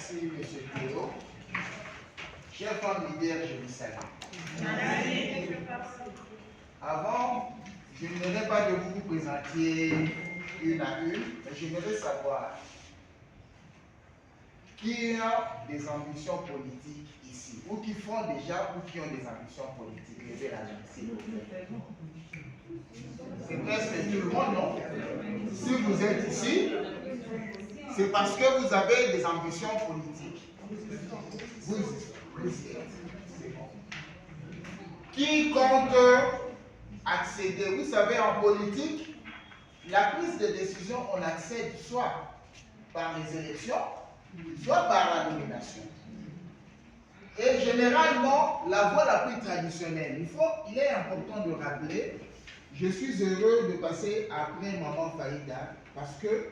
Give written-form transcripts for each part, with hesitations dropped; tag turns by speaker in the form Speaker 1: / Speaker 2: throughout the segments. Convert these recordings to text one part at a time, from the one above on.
Speaker 1: Merci, M. Théo. Chers femmes leaders, je vous salue. Avant, je n'aimerais pas que vous vous présentiez une à une, mais j'aimerais savoir qui a des ambitions politiques ici, ou qui font déjà, ou qui ont des ambitions politiques. Levez la main, s'il vous plaît. C'est presque tout le monde, non? Si vous êtes ici, c'est parce que vous avez des ambitions politiques. Vous êtes. C'est bon. Qui compte accéder? Vous savez, en politique, la prise de décision, on accède soit par les élections, soit par la nomination. Et généralement, la voie la plus traditionnelle, il est important de rappeler, je suis heureux de passer après Maman Faïda parce que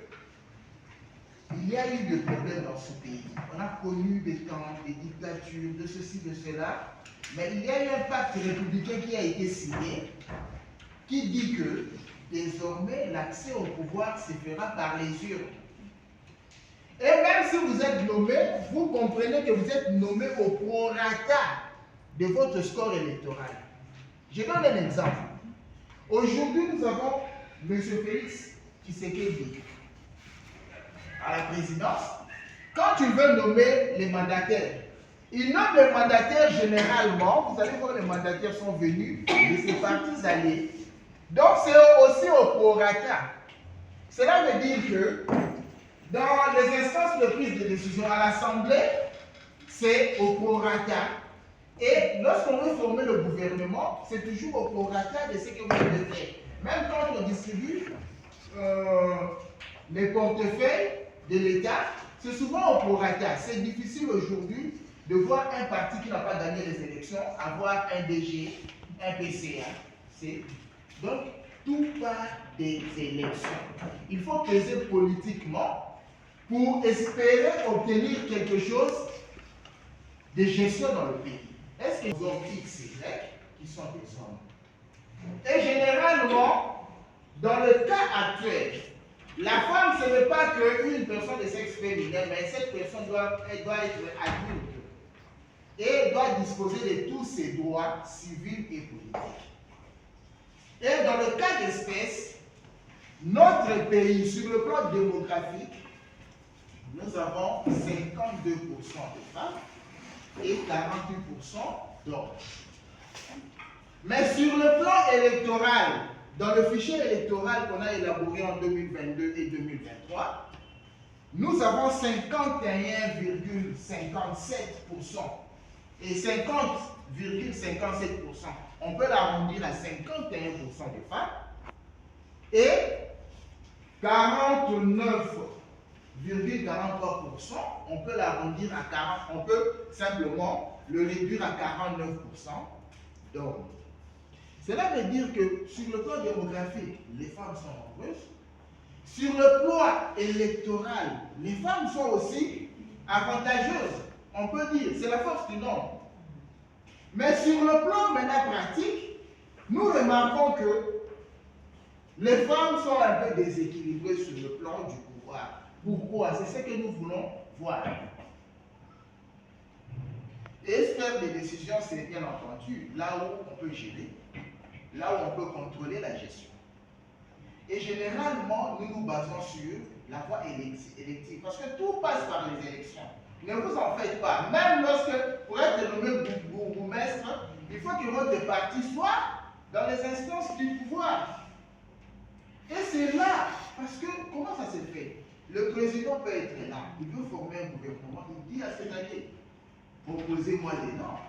Speaker 1: il y a eu des problèmes dans ce pays. On a connu des temps, des dictatures, de ceci, de cela, mais il y a eu un pacte républicain qui a été signé qui dit que désormais l'accès au pouvoir se fera par les urnes. Et même si vous êtes nommé, vous comprenez que vous êtes nommé au prorata de votre score électoral. Je donne un exemple. Aujourd'hui, nous avons M. Félix Tshisekedi à la présidence. Quand tu veux nommer les mandataires, il nomme les mandataires généralement, vous allez voir les mandataires sont venus de ces partis alliés. Donc c'est aussi au prorata. Cela veut dire que dans les instances de prise de décision à l'Assemblée, c'est au prorata. Et lorsqu'on veut former le gouvernement, c'est toujours au prorata de ce que vous devez faire. Même quand on distribue les portefeuilles de l'État, c'est souvent au prorata. C'est difficile aujourd'hui de voir un parti qui n'a pas gagné les élections avoir un DG, un PCA. Donc, tout part des élections. Il faut peser politiquement pour espérer obtenir quelque chose de gestion dans le pays. Est-ce que nous avons X et Y qui sont des hommes? Et généralement, dans le cas actuel, la femme, ce n'est pas qu'une personne de sexe féminin, mais cette personne doit être adulte et doit disposer de tous ses droits civils et politiques. Et dans le cas d'espèce, notre pays, sur le plan démographique, nous avons 52% de femmes et 48% d'hommes. Mais sur le plan électoral, dans le fichier électoral qu'on a élaboré en 2022 et 2023, nous avons 51,57% et 50,57%. On peut l'arrondir à 51% des femmes et 49,43%, on peut l'arrondir à 40%, on peut simplement le réduire à 49% d'hommes. Cela veut dire que sur le plan démographique, les femmes sont nombreuses. Sur le plan électoral, les femmes sont aussi avantageuses. On peut dire, c'est la force du nombre. Mais sur le plan maintenant pratique, nous remarquons que les femmes sont un peu déséquilibrées sur le plan du pouvoir. Pourquoi? C'est ce que nous voulons voir. Et faire des décisions, c'est bien entendu là où on peut gérer, là où on peut contrôler la gestion. Et généralement, nous nous basons sur la voie élective, parce que tout passe par les élections. Ne vous en faites pas. Même lorsque, pour être nommé bourgmestre, il faut que votre parti soit dans les instances du pouvoir. Et c'est là, parce que comment ça se fait? Le président peut être là, il veut former un gouvernement, il dit à ses alliés, proposez-moi les normes.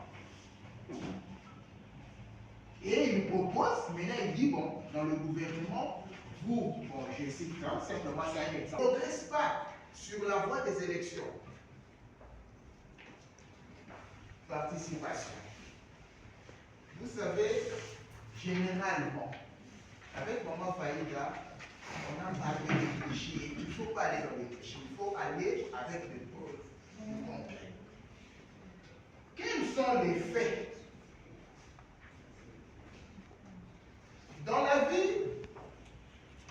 Speaker 1: Et il propose, mais là il dit, bon, dans le gouvernement, vous, bon, je cite simplement c'est un exemple, ne progresse pas sur la voie des élections. Participation. Vous savez, généralement, avec Maman Faïda, on a parlé de clichés. Il ne faut pas aller dans les clichés, il faut aller avec des preuves concrètes. Quels sont les faits? Dans la vie,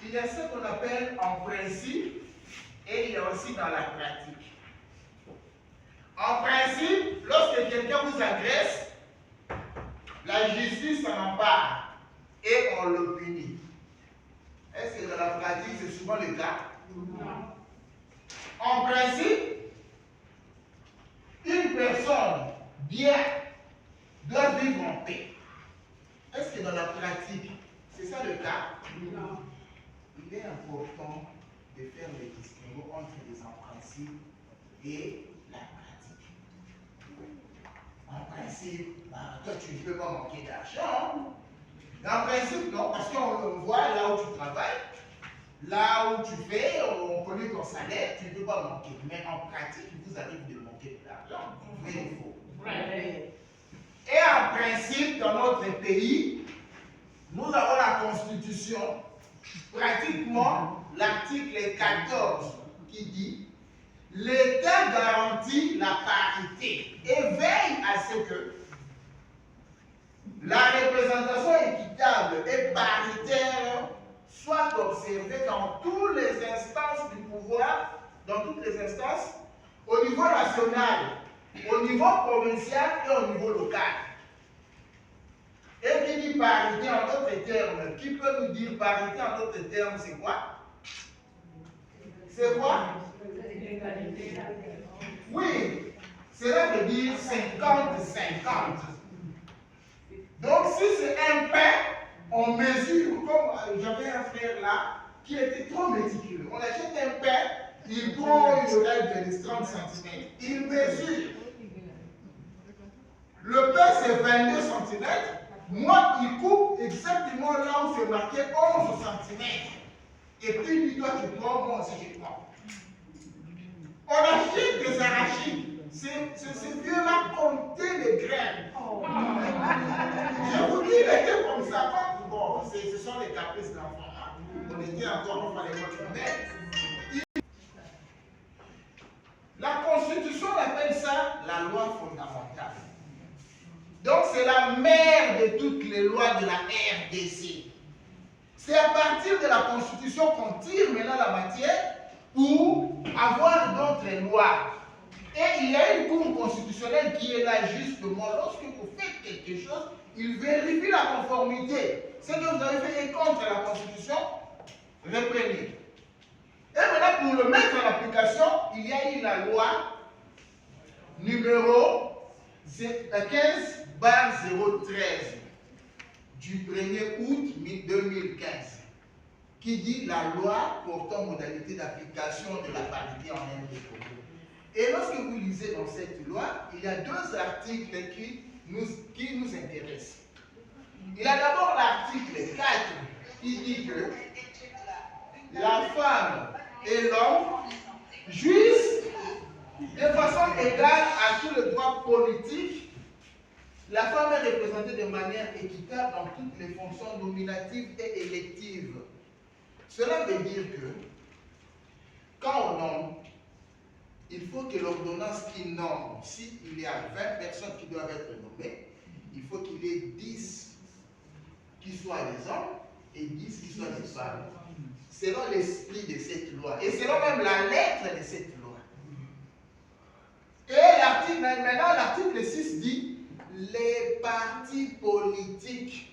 Speaker 1: il y a ce qu'on appelle en principe et il y a aussi dans la pratique. En principe, lorsque quelqu'un vous agresse, la justice s'en empare et on le punit. Est-ce que dans la pratique, c'est souvent le cas? Non. En principe, une personne bien doit vivre en paix. Est-ce que dans la pratique, c'est ça le cas? Non. Il est important de faire le distinguo entre les en-principe et la pratique. En principe, toi tu ne peux pas manquer d'argent. En principe, non, parce qu'on voit là où tu travailles, là où tu fais, on connaît ton salaire, tu ne peux pas manquer. Mais en pratique, il vous arrive de manquer de l'argent. Vrai ou faux? Vrai. Et en principe, dans notre pays, nous avons la Constitution, pratiquement l'article 14 qui dit l'État garantit la parité et veille à ce que la représentation équitable et paritaire soit observée dans toutes les instances du pouvoir, dans toutes les instances, au niveau national, au niveau provincial et au niveau local. Et qui dit parité en d'autres termes? Qui peut nous dire parité en d'autres termes, c'est quoi? C'est quoi? Oui, cela veut dire 50-50. Donc si c'est un pain, on mesure, comme j'avais un frère là, qui était trop méticuleux. On achète un pain, il prend une règle de 30 cm. Il mesure. Le pain c'est 22 cm. Moi, il coupe exactement là où c'est marqué 11 cm. Et puis, lui, toi, tu prends, moi aussi, je prends. On achète des arachides. Ces vieux-là comptaient les graines. Je vous dis, il était comme ça. Bon, ce sont les caprices d'enfants. On était encore dans les voitures. Mais la Constitution appelle ça la loi fondamentale. Donc, c'est la mère de toutes les lois de la RDC. C'est à partir de la Constitution qu'on tire maintenant la matière pour avoir d'autres lois. Et il y a une cour constitutionnelle qui est là justement. Lorsque vous faites quelque chose, il vérifie la conformité. Ce que vous avez fait est contre la Constitution, reprenez. Et maintenant, pour le mettre en application, il y a eu la loi numéro 15/013 du 1er août 2015 qui dit la loi portant modalité d'application de la parité en RDC. Et lorsque vous lisez dans cette loi, il y a deux articles qui nous intéressent. Il y a d'abord l'article 4 qui dit que la femme et l'homme jouissent de façon égale à tous les droits politiques. La femme est représentée de manière équitable dans toutes les fonctions nominatives et électives. Cela veut dire que quand on nomme, il faut que l'ordonnance qui nomme, s'il y a 20 personnes qui doivent être nommées, il faut qu'il y ait 10 qui soient des hommes et 10 qui soient des femmes. Selon l'esprit de cette loi et selon même la lettre de cette loi. Et maintenant l'article 6 dit les partis politiques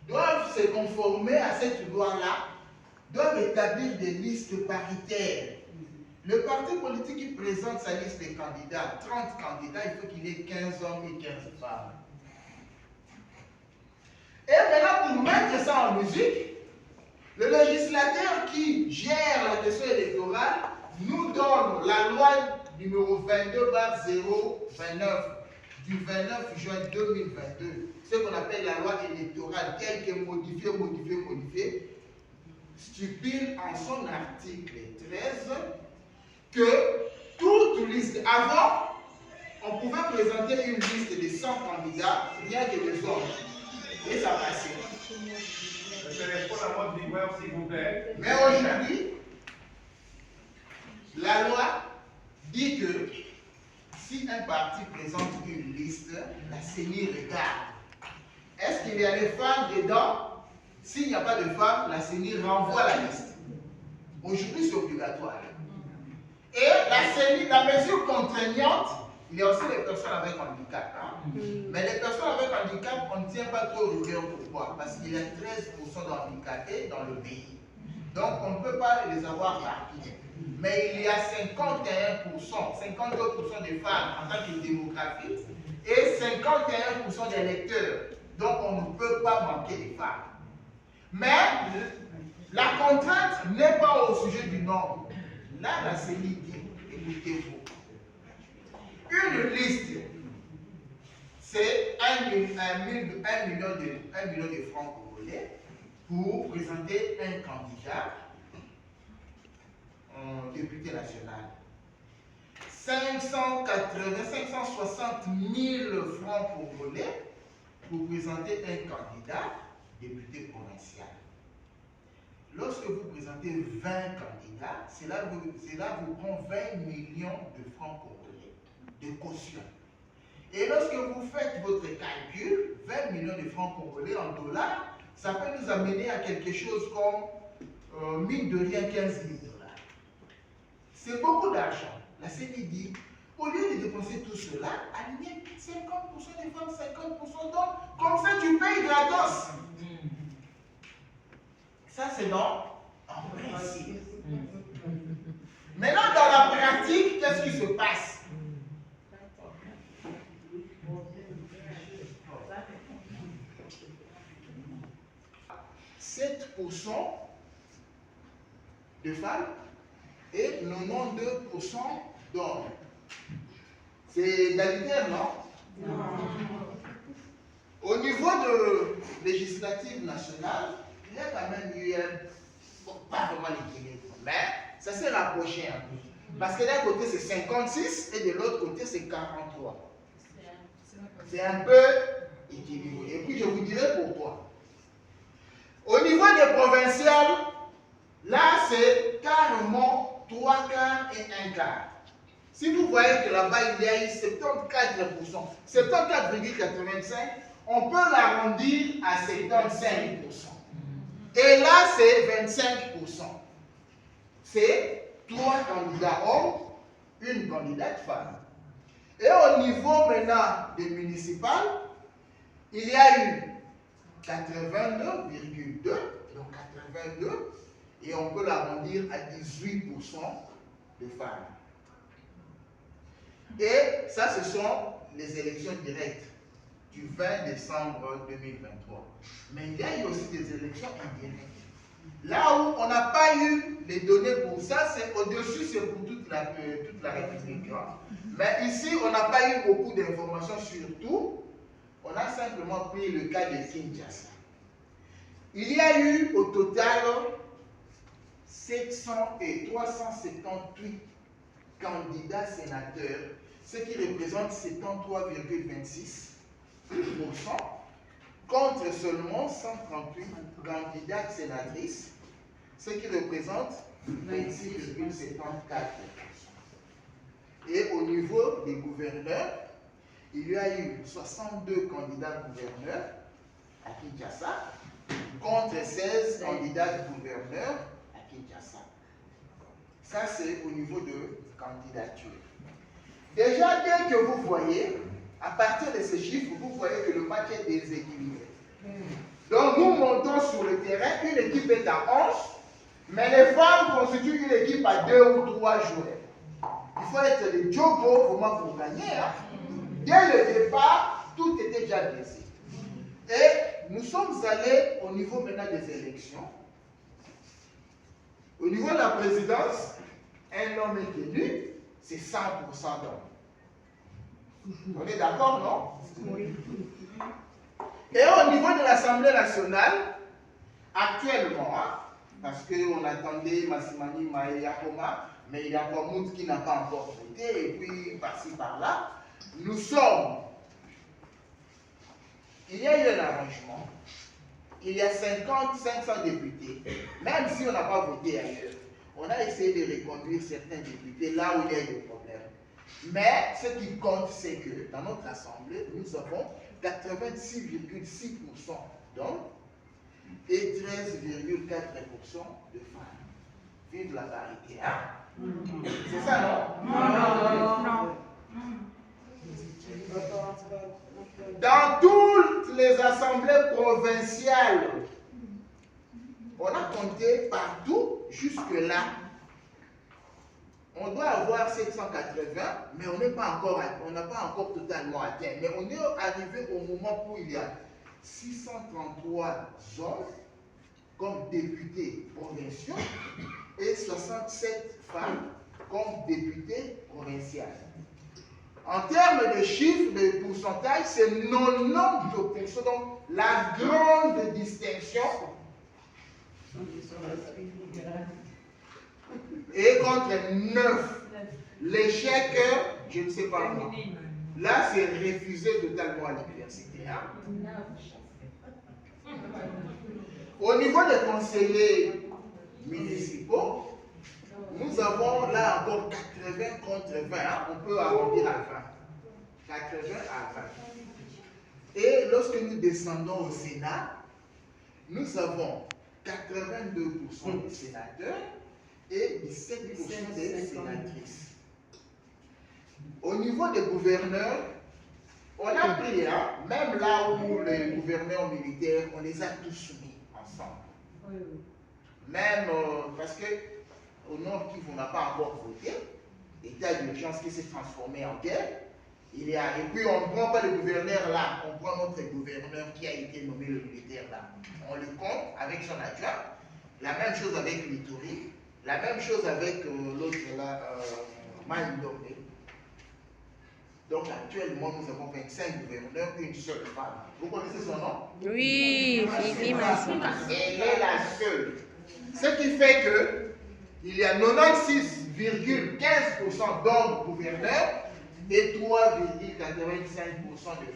Speaker 1: doivent se conformer à cette loi-là, doivent établir des listes paritaires. Le parti politique qui présente sa liste de candidats, 30 candidats, il faut qu'il y ait 15 hommes et 15 femmes. Et maintenant, pour mettre ça en musique, le législateur qui gère la question électorale nous donne la loi numéro 22/029 du 29 juin 2022, ce qu'on appelle la loi électorale, telle que modifiée, stipule en son article 13 que toute liste, avant, on pouvait présenter une liste de 100 candidats, rien que des hommes. Et ça passait.
Speaker 2: Je réponds à votre viveur, s'il vous plaît.
Speaker 1: Mais aujourd'hui, la loi dit que si un parti présente une liste, la CENI regarde. Est-ce qu'il y a des femmes dedans? S'il n'y a pas de femmes, la CENI renvoie la liste. Aujourd'hui, c'est obligatoire. Et la mesure contraignante, il y a aussi les personnes avec handicap. Hein? Mais les personnes avec handicap, on ne tient pas trop rigueur. Pourquoi? Parce qu'il y a 13% d'handicapés dans le pays. Donc, on ne peut pas les avoir partout. Mais il y a 51%, 52% des femmes en tant que démographie et 51% des électeurs. Donc, on ne peut pas manquer des femmes. Mais la contrainte n'est pas au sujet du nombre. Là, la CENI dit, écoutez-vous, une liste, c'est 1 million de francs congolais pour présenter un candidat député national. 560 000 francs congolais pour présenter un candidat député provincial. Lorsque vous présentez 20 candidats, cela vous prend 20 millions de francs congolais de caution. Et lorsque vous faites votre calcul, 20 millions de francs congolais en dollars, ça peut nous amener à quelque chose comme, mine de rien, 15 000 $. C'est beaucoup d'argent. La CENI dit, au lieu de dépenser tout cela, alignez 50% des femmes, 50% d'hommes, comme ça tu payes gratos. Ça, c'est dans en principe. Maintenant, dans la pratique, qu'est-ce qui se passe? « 7% de femmes et 92% d'hommes. » C'est égalitaire, non? Non. Au niveau de législative nationale, il y a quand même eu pas vraiment l'équilibre, mais ça s'est rapproché un peu. Parce que d'un côté c'est 56 et de l'autre côté c'est 43. C'est un peu équilibré. Et puis je vous dirai pourquoi. Au niveau des provinciales, là c'est carrément 3 quarts et 1 quart. Si vous voyez que là-bas il y a eu 74%, 74,85%, on peut l'arrondir à 75%. Et là, c'est 25%. C'est 3 candidats hommes, une candidate femme. Et au niveau maintenant des municipales, il y a eu 82,2, donc 82, et on peut l'arrondir à 18% de femmes. Et ça, ce sont les élections directes du 20 décembre 2023. Mais il y a eu aussi des élections indirectes. Là où on n'a pas eu les données pour ça, c'est au-dessus, c'est pour toute la République. Mais ici, on n'a pas eu beaucoup d'informations sur tout. On a simplement pris le cas de Kinshasa. Il y a eu au total 378 candidats sénateurs, ce qui représente 73,26%, contre seulement 138 candidates sénatrices, ce qui représente 26,74%. Et au niveau des gouverneurs, il y a eu 62 candidats gouverneurs à Kinshasa, contre 16 candidats gouverneurs à Kinshasa. Ça, c'est au niveau de candidature. Déjà, dès que vous voyez, à partir de ces chiffres, vous voyez que le match est déséquilibré. Donc, nous montons sur le terrain, une équipe est à 11, mais les femmes constituent une équipe à 2 ou 3 joueurs. Il faut être des jogos vraiment pour gagner. Hein? Dès le départ, tout était déjà blessé. Et nous sommes allés au niveau maintenant des élections. Au niveau de la présidence, un homme est élu, c'est 100% d'hommes. On est d'accord, non? Oui. Et au niveau de l'Assemblée nationale, actuellement, hein, parce qu'on attendait Massimani Maïakoma, mais il y a encore Mout qui n'a pas encore voté, et puis par-ci par-là, nous sommes. Il y a eu un arrangement. Il y a 500 députés. Même si on n'a pas voté ailleurs, on a essayé de reconduire certains députés là où il y a eu des problèmes. Mais ce qui compte, c'est que dans notre assemblée, nous avons 86,6% d'hommes et 13,4% de femmes. Vive la parité, hein? C'est ça, non? provinciales, on a compté partout jusque-là. On doit avoir 780, mais on n'a pas encore totalement atteint. Mais on est arrivé au moment où il y a 633 hommes comme députés provinciaux et 67 femmes comme députés provinciales. En termes de chiffres, de pourcentage, c'est 92%. Donc, la grande distinction. Et contre 9. L'échec, je ne sais pas moi. Là, c'est refusé totalement à l'université. Hein? Au niveau des conseillers municipaux, nous avons là encore 80 contre 20. Hein? On peut arrondir à 20. 80 à 20. Et lorsque nous descendons au Sénat, nous avons 82% des sénateurs et 17% des sénatrices. Au niveau des gouverneurs, on a pris, hein, même là où les gouverneurs militaires, on les a tous mis ensemble. Même parce que au Nord Kivu, on n'a pas encore voté, état d'urgence qui s'est transformé en guerre. Et puis on ne prend pas le gouverneur là, on prend notre gouverneur qui a été nommé le militaire là. On le compte avec son adjoint. La même chose avec l'Ituri, la même chose avec l'autre là, Maïndomé. Donc actuellement, nous avons 25 gouverneurs, une seule femme. Vous connaissez son nom?
Speaker 3: Oui, Fifi Massouka.
Speaker 1: Elle est la seule. Ce qui fait que il y a 96,15% d'hommes gouverneurs et 3,85% de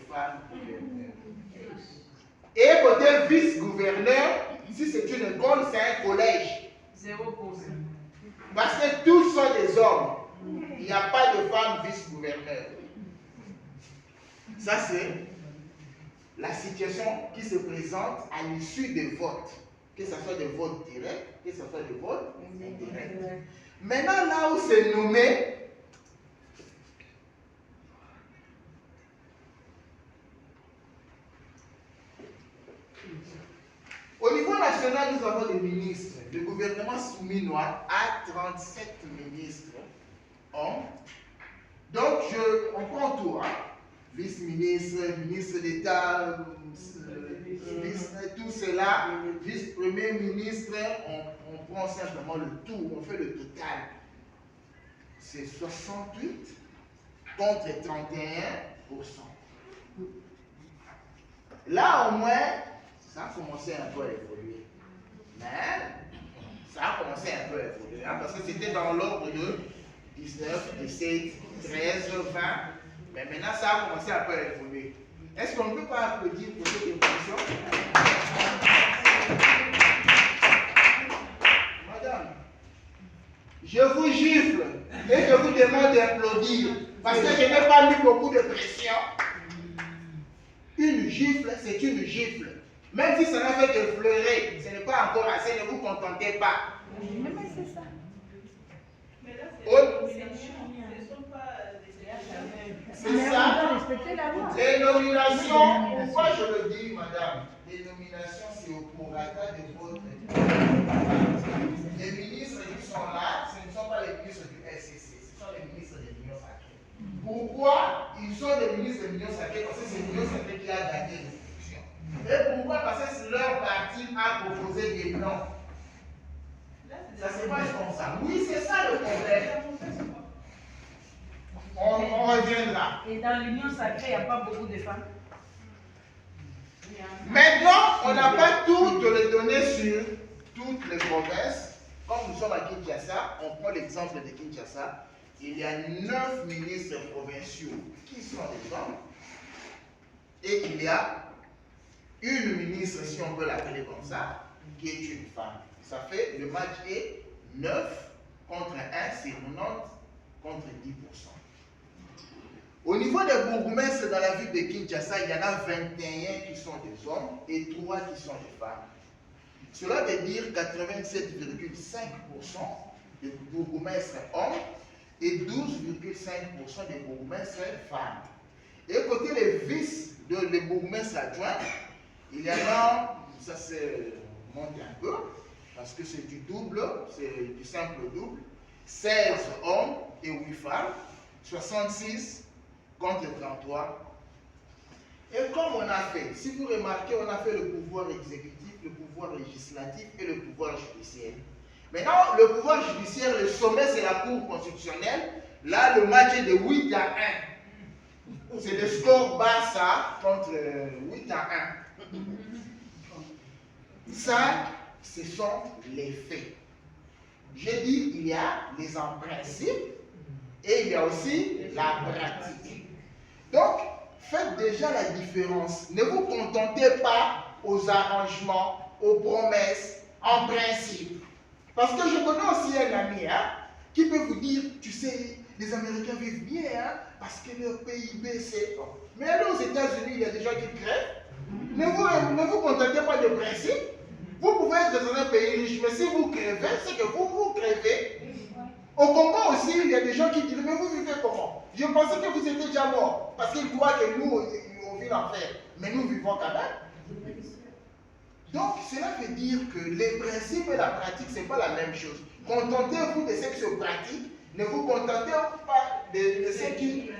Speaker 1: femmes gouverneurs. Et côté vice-gouverneur, si c'est une école, c'est un collège.
Speaker 4: 0%.
Speaker 1: Parce que tous sont des hommes. Il n'y a pas de femmes vice-gouverneurs. Ça, c'est la situation qui se présente à l'issue des votes. Que ce soit des votes directs, que ce soit des votes indirects. Maintenant, là où c'est nommé, au niveau national, nous avons des ministres. Le gouvernement souminois a 37 ministres. Donc, on prend tout. Hein? Vice-ministre, ministre d'État, tout cela, vice-premier ministre, on prend simplement le tout, on fait le total. C'est 68 contre 31%. Là, au moins, ça a commencé un peu à évoluer. Mais, ça a commencé un peu à évoluer, hein, parce que c'était dans l'ordre de 19, 17, 13, 20. Mais maintenant, ça a commencé un peu à évoluer. Est-ce qu'on ne peut pas applaudir pour cette évolution? Madame, je vous gifle et je vous demande d'applaudir parce que je n'ai pas mis beaucoup de pression. Une gifle, c'est une gifle. Même si ça n'a fait que fleurer, ce n'est pas encore assez, ne vous contentez pas.
Speaker 3: Mais c'est ça.
Speaker 4: Mais là,
Speaker 1: c'est ça. Les nominations, pourquoi je le dis, madame? Les nominations, c'est au prorata de votre. Les ministres qui sont là, ce ne sont pas les ministres du SCC, ce sont les ministres de l'Union sacrée. Pourquoi ils sont des ministres de l'Union sacrée? Parce que c'est l'Union sacrée qui a gagné les élections. Et pourquoi? Parce que leur parti a proposé des noms. Ça se passe comme ça. Oui, c'est ça le problème. On reviendra.
Speaker 4: Et dans l'Union sacrée, il n'y a pas beaucoup de femmes.
Speaker 1: Maintenant, on n'a pas toutes les données sur toutes les provinces. Comme nous sommes à Kinshasa, on prend l'exemple de Kinshasa. Il y a 9 ministres provinciaux qui sont des hommes. Et il y a une ministre, si on peut l'appeler comme ça, qui est une femme. Ça fait, le match est 9 contre 1, c'est 90 contre 10%. Au niveau des bourgmestres dans la ville de Kinshasa, il y en a 21 qui sont des hommes et 3 qui sont des femmes. Cela veut dire 87,5% des bourgmestres hommes et 12,5% des bourgmestres femmes. Et côté les vices, les bourgmestres adjoints, Il y en a, ça se monte un peu, parce que c'est du double, c'est du simple double. 16 hommes et 8 femmes, 66 contre 33. Et comme on a fait, si vous remarquez, on a fait le pouvoir exécutif, le pouvoir législatif et le pouvoir judiciaire. Maintenant, le pouvoir judiciaire, le sommet, c'est la Cour constitutionnelle. Là, le match est de 8 à 1. C'est le score bas, ça, contre 8 à 1. Ça, ce sont les faits. J'ai dit, il y a les en principe et il y a aussi la pratique. Donc, faites déjà la différence. Ne vous contentez pas aux arrangements, aux promesses, en principe. Parce que je connais aussi un ami qui peut vous dire, tu sais, les Américains vivent bien parce que leur PIB c'est... Mais allez aux États-Unis, il y a des gens qui crèvent. Ne vous contentez pas de principe. Vous pouvez être dans un pays riche, mais si vous crevez, c'est que vous crevez. Au Congo aussi, il y a des gens qui disent, mais vous vivez comment? Je pensais que vous étiez déjà morts, parce qu'ils croient que nous, on vit l'enfer. Mais nous vivons quand même. Donc, cela veut dire que les principes et la pratique, ce n'est pas la même chose. Contentez-vous de ce qui se pratique, ne vous contentez pas de ce qui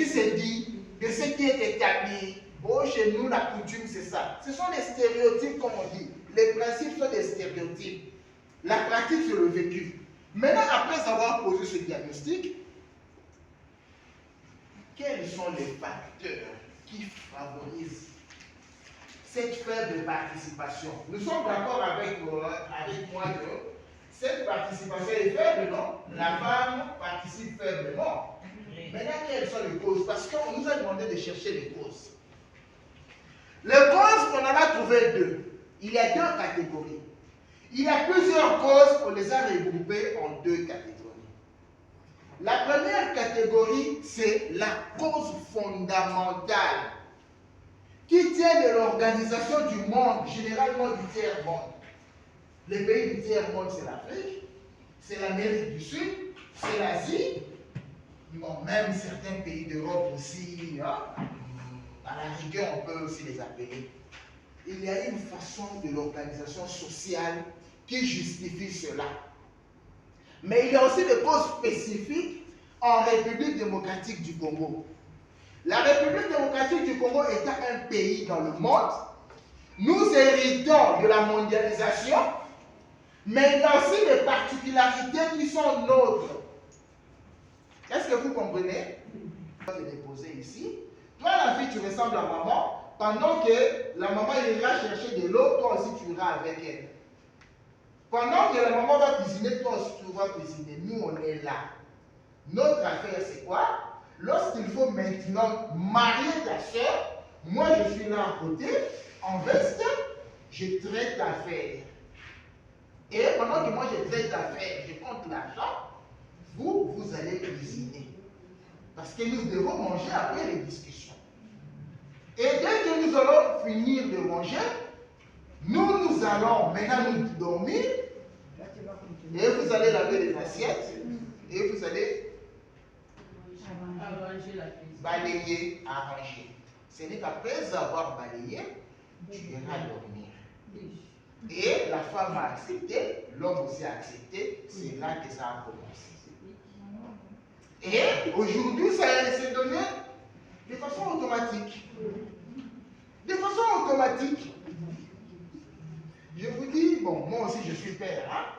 Speaker 1: se dit, de ce qui est établi. Oh, chez nous, la coutume, c'est ça. Ce sont des stéréotypes, comme on dit. Les principes sont des stéréotypes. La pratique, c'est le vécu. Maintenant, après avoir posé ce diagnostic, quels sont les facteurs qui favorisent cette faible participation? Nous sommes d'accord avec moi que cette participation est faible, non? La femme participe faiblement. Maintenant, quelles sont les causes? Parce qu'on nous a demandé de chercher les causes. Les causes, on en a trouvé deux. Il y a deux catégories. Il y a plusieurs causes, on les a regroupées en deux catégories. La première catégorie, c'est la cause fondamentale qui tient de l'organisation du monde, généralement du tiers-monde. Les pays du tiers-monde, c'est l'Afrique, c'est l'Amérique du Sud, c'est l'Asie, bon, même certains pays d'Europe aussi, à la rigueur, on peut aussi les appeler. Il y a une façon de l'organisation sociale qui justifie cela. Mais il y a aussi des causes spécifiques en République démocratique du Congo. La République démocratique du Congo étant un pays dans le monde, nous héritons de la mondialisation, mais il y a aussi des particularités qui sont nôtres. Est-ce que vous comprenez? Je vais déposer ici. Toi, la fille, tu ressembles à maman. Pendant que la maman ira chercher de l'eau, toi aussi tu iras avec elle. Pendant que la maman va cuisiner, toi aussi tu vas cuisiner. Nous, on est là. Notre affaire, c'est quoi? Lorsqu'il faut maintenant marier ta soeur, moi je suis là à côté, en veste, je traite l'affaire. Et pendant que moi je traite l'affaire, je compte l'argent, vous allez cuisiner. Parce que nous devons manger après les discussions. Et dès que nous allons finir de manger, nous allons maintenant nous dormir, et vous allez laver les assiettes, et vous allez balayer, arranger. Ce n'est qu'après avoir balayé, tu iras dormir. Et la femme a accepté, l'homme aussi a accepté, c'est là que ça a commencé. Et aujourd'hui, ça s'est donné de façon automatique. De façon automatique. Je vous dis, bon, moi aussi je suis père.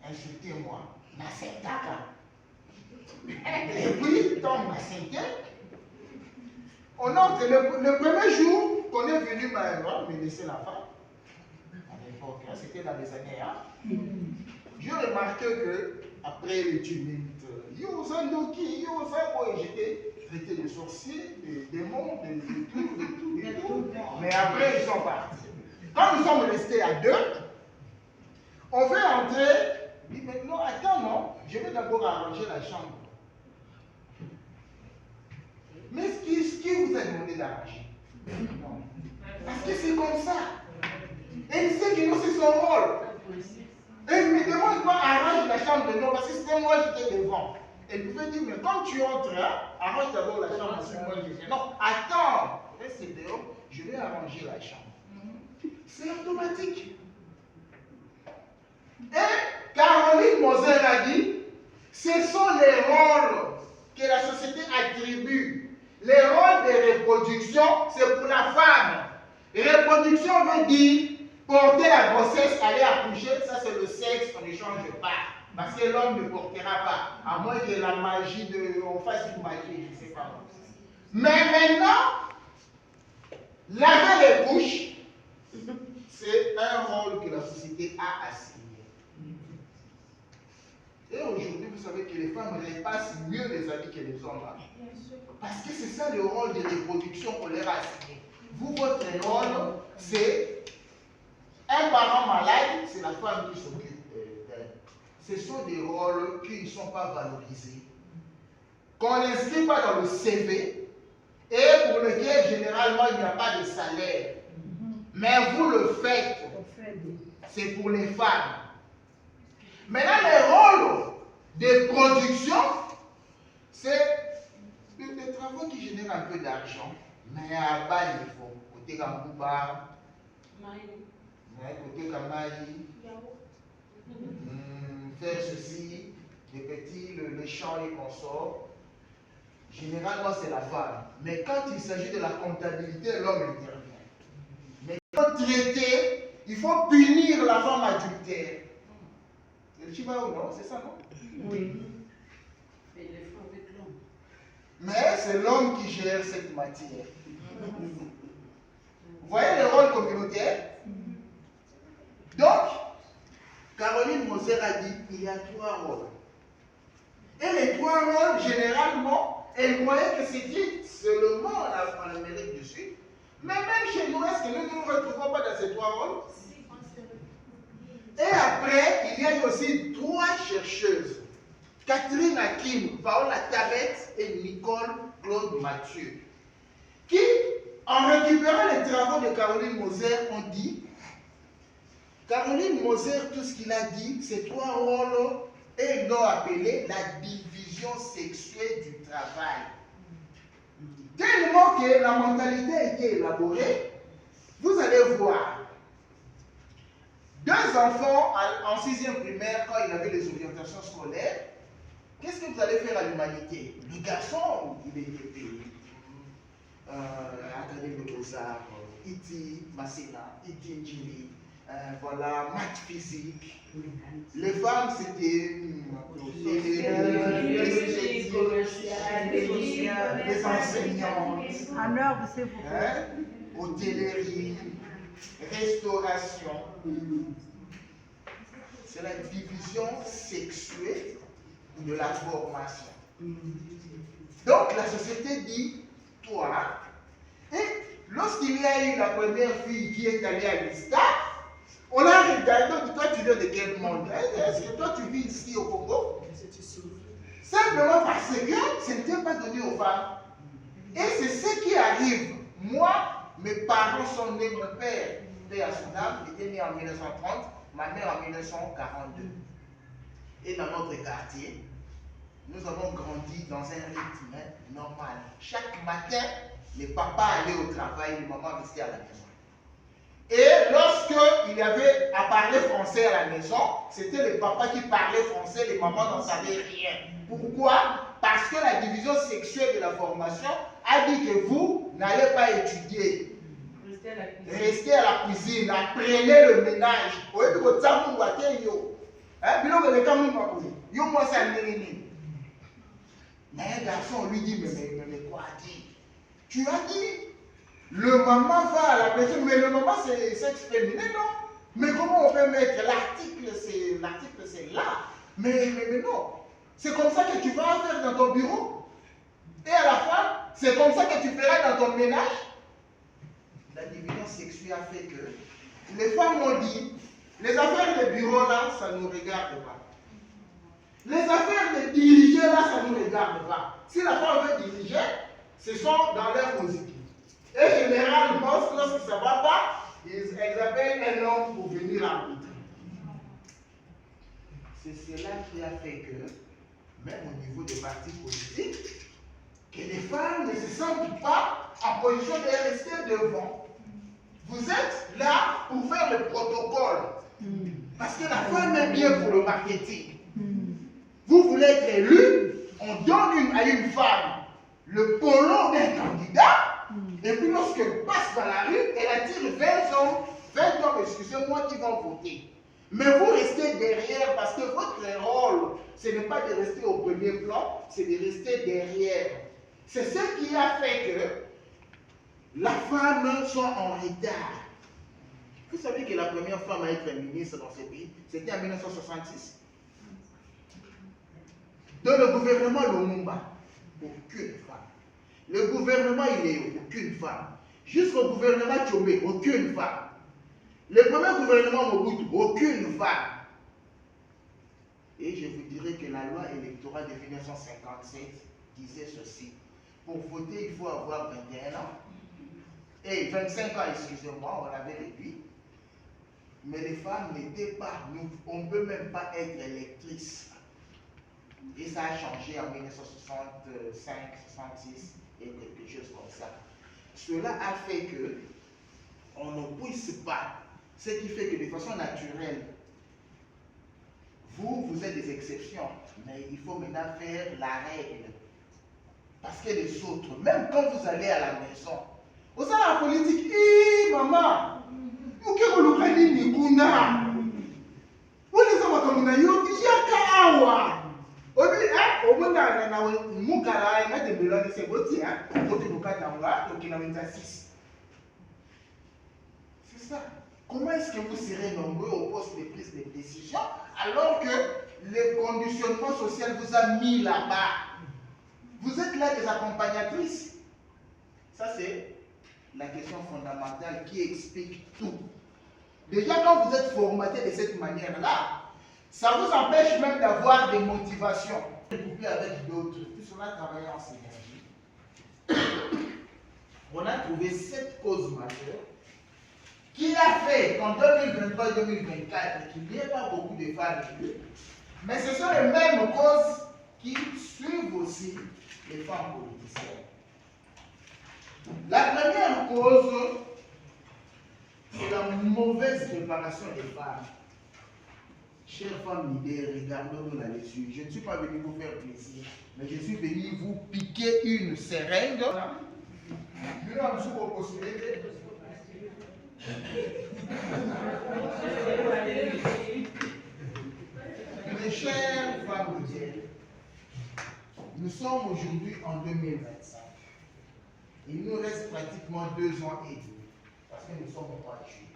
Speaker 1: Insultez-moi. Et puis, dans ma cinquième, on entre le premier jour qu'on est venu me laisser la femme. À l'époque, c'était dans les années. J'ai remarqué que après le tumulte, j'étais traité de sorcier, de démons, de tout. Mais après, ils sont partis. Quand nous sommes restés à deux, on veut entrer. Il dit, mais non, attends, non, je vais d'abord arranger la chambre. Mais qui vous a demandé d'arranger? Non. Parce que c'est comme ça. Et il sait que nous, c'est son rôle. Et il me demande pas arranger la chambre de nous, parce que c'était moi, j'étais devant. Elle pouvait dire, mais quand tu entres, hein, arrange d'abord la chambre. Moi, je disais, non, attends, reste dehors, je vais arranger la chambre. C'est automatique. Et Caroline Moser a dit, ce sont les rôles que la société attribue. Les rôles de reproduction, c'est pour la femme. Reproduction veut dire porter la grossesse, aller accoucher, ça c'est le sexe, on ne change pas. Parce que l'homme ne portera pas, à moins que la magie on fasse une magie, je ne sais pas. Mais maintenant, laver les couches, c'est un rôle que la société a assigné. Et aujourd'hui, vous savez que les femmes repassent mieux les habits que les hommes. Parce que c'est ça le rôle de reproduction qu'on leur a assigné. Vous, votre rôle, c'est un parent malade, c'est la femme qui s'occupe d'elle. Ce sont des rôles qui ne sont pas valorisés, qu'on n'inscrit pas dans le CV et pour lesquels généralement il n'y a pas de salaire. Mais vous le faites, c'est pour les femmes. Maintenant, les rôles de production, c'est des travaux qui génèrent un peu d'argent, mais à bas niveau. Côté Gambouba, côté Kamaï, faire ceci, les petits, le champ, les consorts. Généralement, c'est la femme. Mais quand il s'agit de la comptabilité, l'homme intervient. Mais quand traiter, il faut punir la femme adultère. Tu vas ou non? C'est ça, non?
Speaker 4: Oui. Et les femmes avec l'homme.
Speaker 1: Mais c'est l'homme qui gère cette matière. Vous voyez le rôle communautaire? Donc, Caroline Moser a dit il y a 3 rôles. Et les 3 rôles, généralement, elle croyait que c'était seulement en Amérique du Sud. Mais même chez nous, est-ce que nous ne nous retrouvons pas dans ces 3 rôles? Et après, il y a aussi 3 chercheuses. Catherine Hakim, Paola Tabet et Nicole Claude Mathieu, qui, en récupérant les travaux de Caroline Moser, ont dit, Caroline Moser, tout ce qu'il a dit, ces 3 rôles, et ils l'ont appelé la division sexuelle du travail. Tellement que la mentalité a été élaborée, vous allez voir, 2 enfants en 6e primaire, quand il avait les orientations scolaires, qu'est-ce que vous allez faire à l'humanité? Le garçon, il était payé. Académie des Beaux-Arts, Iti, Masséna, Iti Njili, voilà, maths physique. Les femmes, c'était les enseignantes, hôtellerie, restauration. C'est la division sexuelle de la formation. Donc la société dit, toi, et lorsqu'il y a eu la première fille qui est allée à l'ISTA, on l'a regardé, toi tu viens de quel monde? Est-ce que toi tu vis ici au Congo? Simplement parce que ce n'était pas donné aux femmes. Et c'est ce qui arrive. Moi, mes parents sont nés, mon père, paix à son âme, était né en 1930, ma mère en 1942. Et dans notre quartier, nous avons grandi dans un rythme normal. Chaque matin, les papas allaient au travail, les mamans restaient à la maison. Et lorsqu'il y avait à parler français à la maison, c'était les papas qui parlaient français, les mamans n'en savaient rien. Pourquoi? Parce que la division sexuelle de la formation a dit que vous n'allez pas étudier. Restez à la cuisine, apprenez le ménage. Mais un garçon lui dit, mais quoi dit? Tu as dit, le maman va à la maison, mais le maman c'est sexe féminin, non? Mais comment on peut mettre l'article, c'est là. Mais non. C'est comme ça que tu vas faire dans ton bureau. Et à la fin, c'est comme ça que tu feras dans ton ménage. La division sexuelle a fait que les femmes ont dit, les affaires de bureau là, ça ne nous regarde pas. Les affaires de diriger là, ça ne nous regarde pas. Si la femme veut diriger, ce sont dans leur musique. Et généralement, lorsque ça ne va pas, elles appellent un homme pour venir arbitrer. C'est cela qui a fait que même au niveau des partis politiques, que les femmes ne se sentent pas en position de rester devant. Vous êtes là pour faire le protocole. Parce que la femme est bien pour le marketing. Vous voulez être élu, on donne à une femme le polo d'un candidat, et puis lorsqu'elle passe dans la rue, elle attire 20 hommes, excusez-moi, qui vont voter. Mais vous restez derrière parce que votre rôle, ce n'est pas de rester au premier plan, c'est de rester derrière. C'est ce qui a fait que la femme soit en retard. Vous savez que la première femme à être ministre dans ce pays, c'était en 1966. Dans le gouvernement Lumumba, aucune femme. Le gouvernement Iléo, aucune femme. Jusqu'au gouvernement Tchomé, aucune femme. Le premier gouvernement Mobutu, aucune femme. Et je vous dirais que la loi électorale de 1957 disait ceci. Pour voter, il faut avoir 21 ans. Et 25 ans, excusez-moi, on l'avait réduit. Mais les femmes n'étaient pas, on ne peut même pas être électrice. Et ça a changé en 1965, 66 et quelque chose comme ça. Cela a fait que on ne puisse pas. Ce qui fait que de façon naturelle, vous êtes des exceptions, mais il faut maintenant faire la règle. Parce que les autres, même quand vous allez à la maison, vous savez la politique, hi maman, vous qui vous l'oubliez ni kuna, vous les avez comme na yo, yaka awa. Obi au moins na mukara et mettre de l'eau de ces bottes, côté bukatanga, donc il a 6. C'est ça. Comment est-ce que vous serez nombreux au poste de prise de décision alors que le conditionnement social vous a mis là-bas? Vous êtes là des accompagnatrices. Ça, c'est la question fondamentale qui explique tout. Déjà, quand vous êtes formaté de cette manière-là, ça vous empêche même d'avoir des motivations. Couplé avec d'autres, puisqu'on a travaillé en synergie, on a trouvé 7 causes majeures qui a fait qu'en 2023-2024, qu'il n'y ait pas beaucoup de femmes élues, mais ce sont les mêmes causes qui suivent aussi les femmes politiciennes. La première cause, c'est la mauvaise préparation des femmes. Chères femmes leaders, regardons-nous là-dessus. Je ne suis pas venu vous faire plaisir, mais je suis venu vous piquer une seringue. Mes chères femmes leaders, nous sommes aujourd'hui en 2025. Il nous reste pratiquement 2 ans et demi, parce que nous sommes au mois de juillet.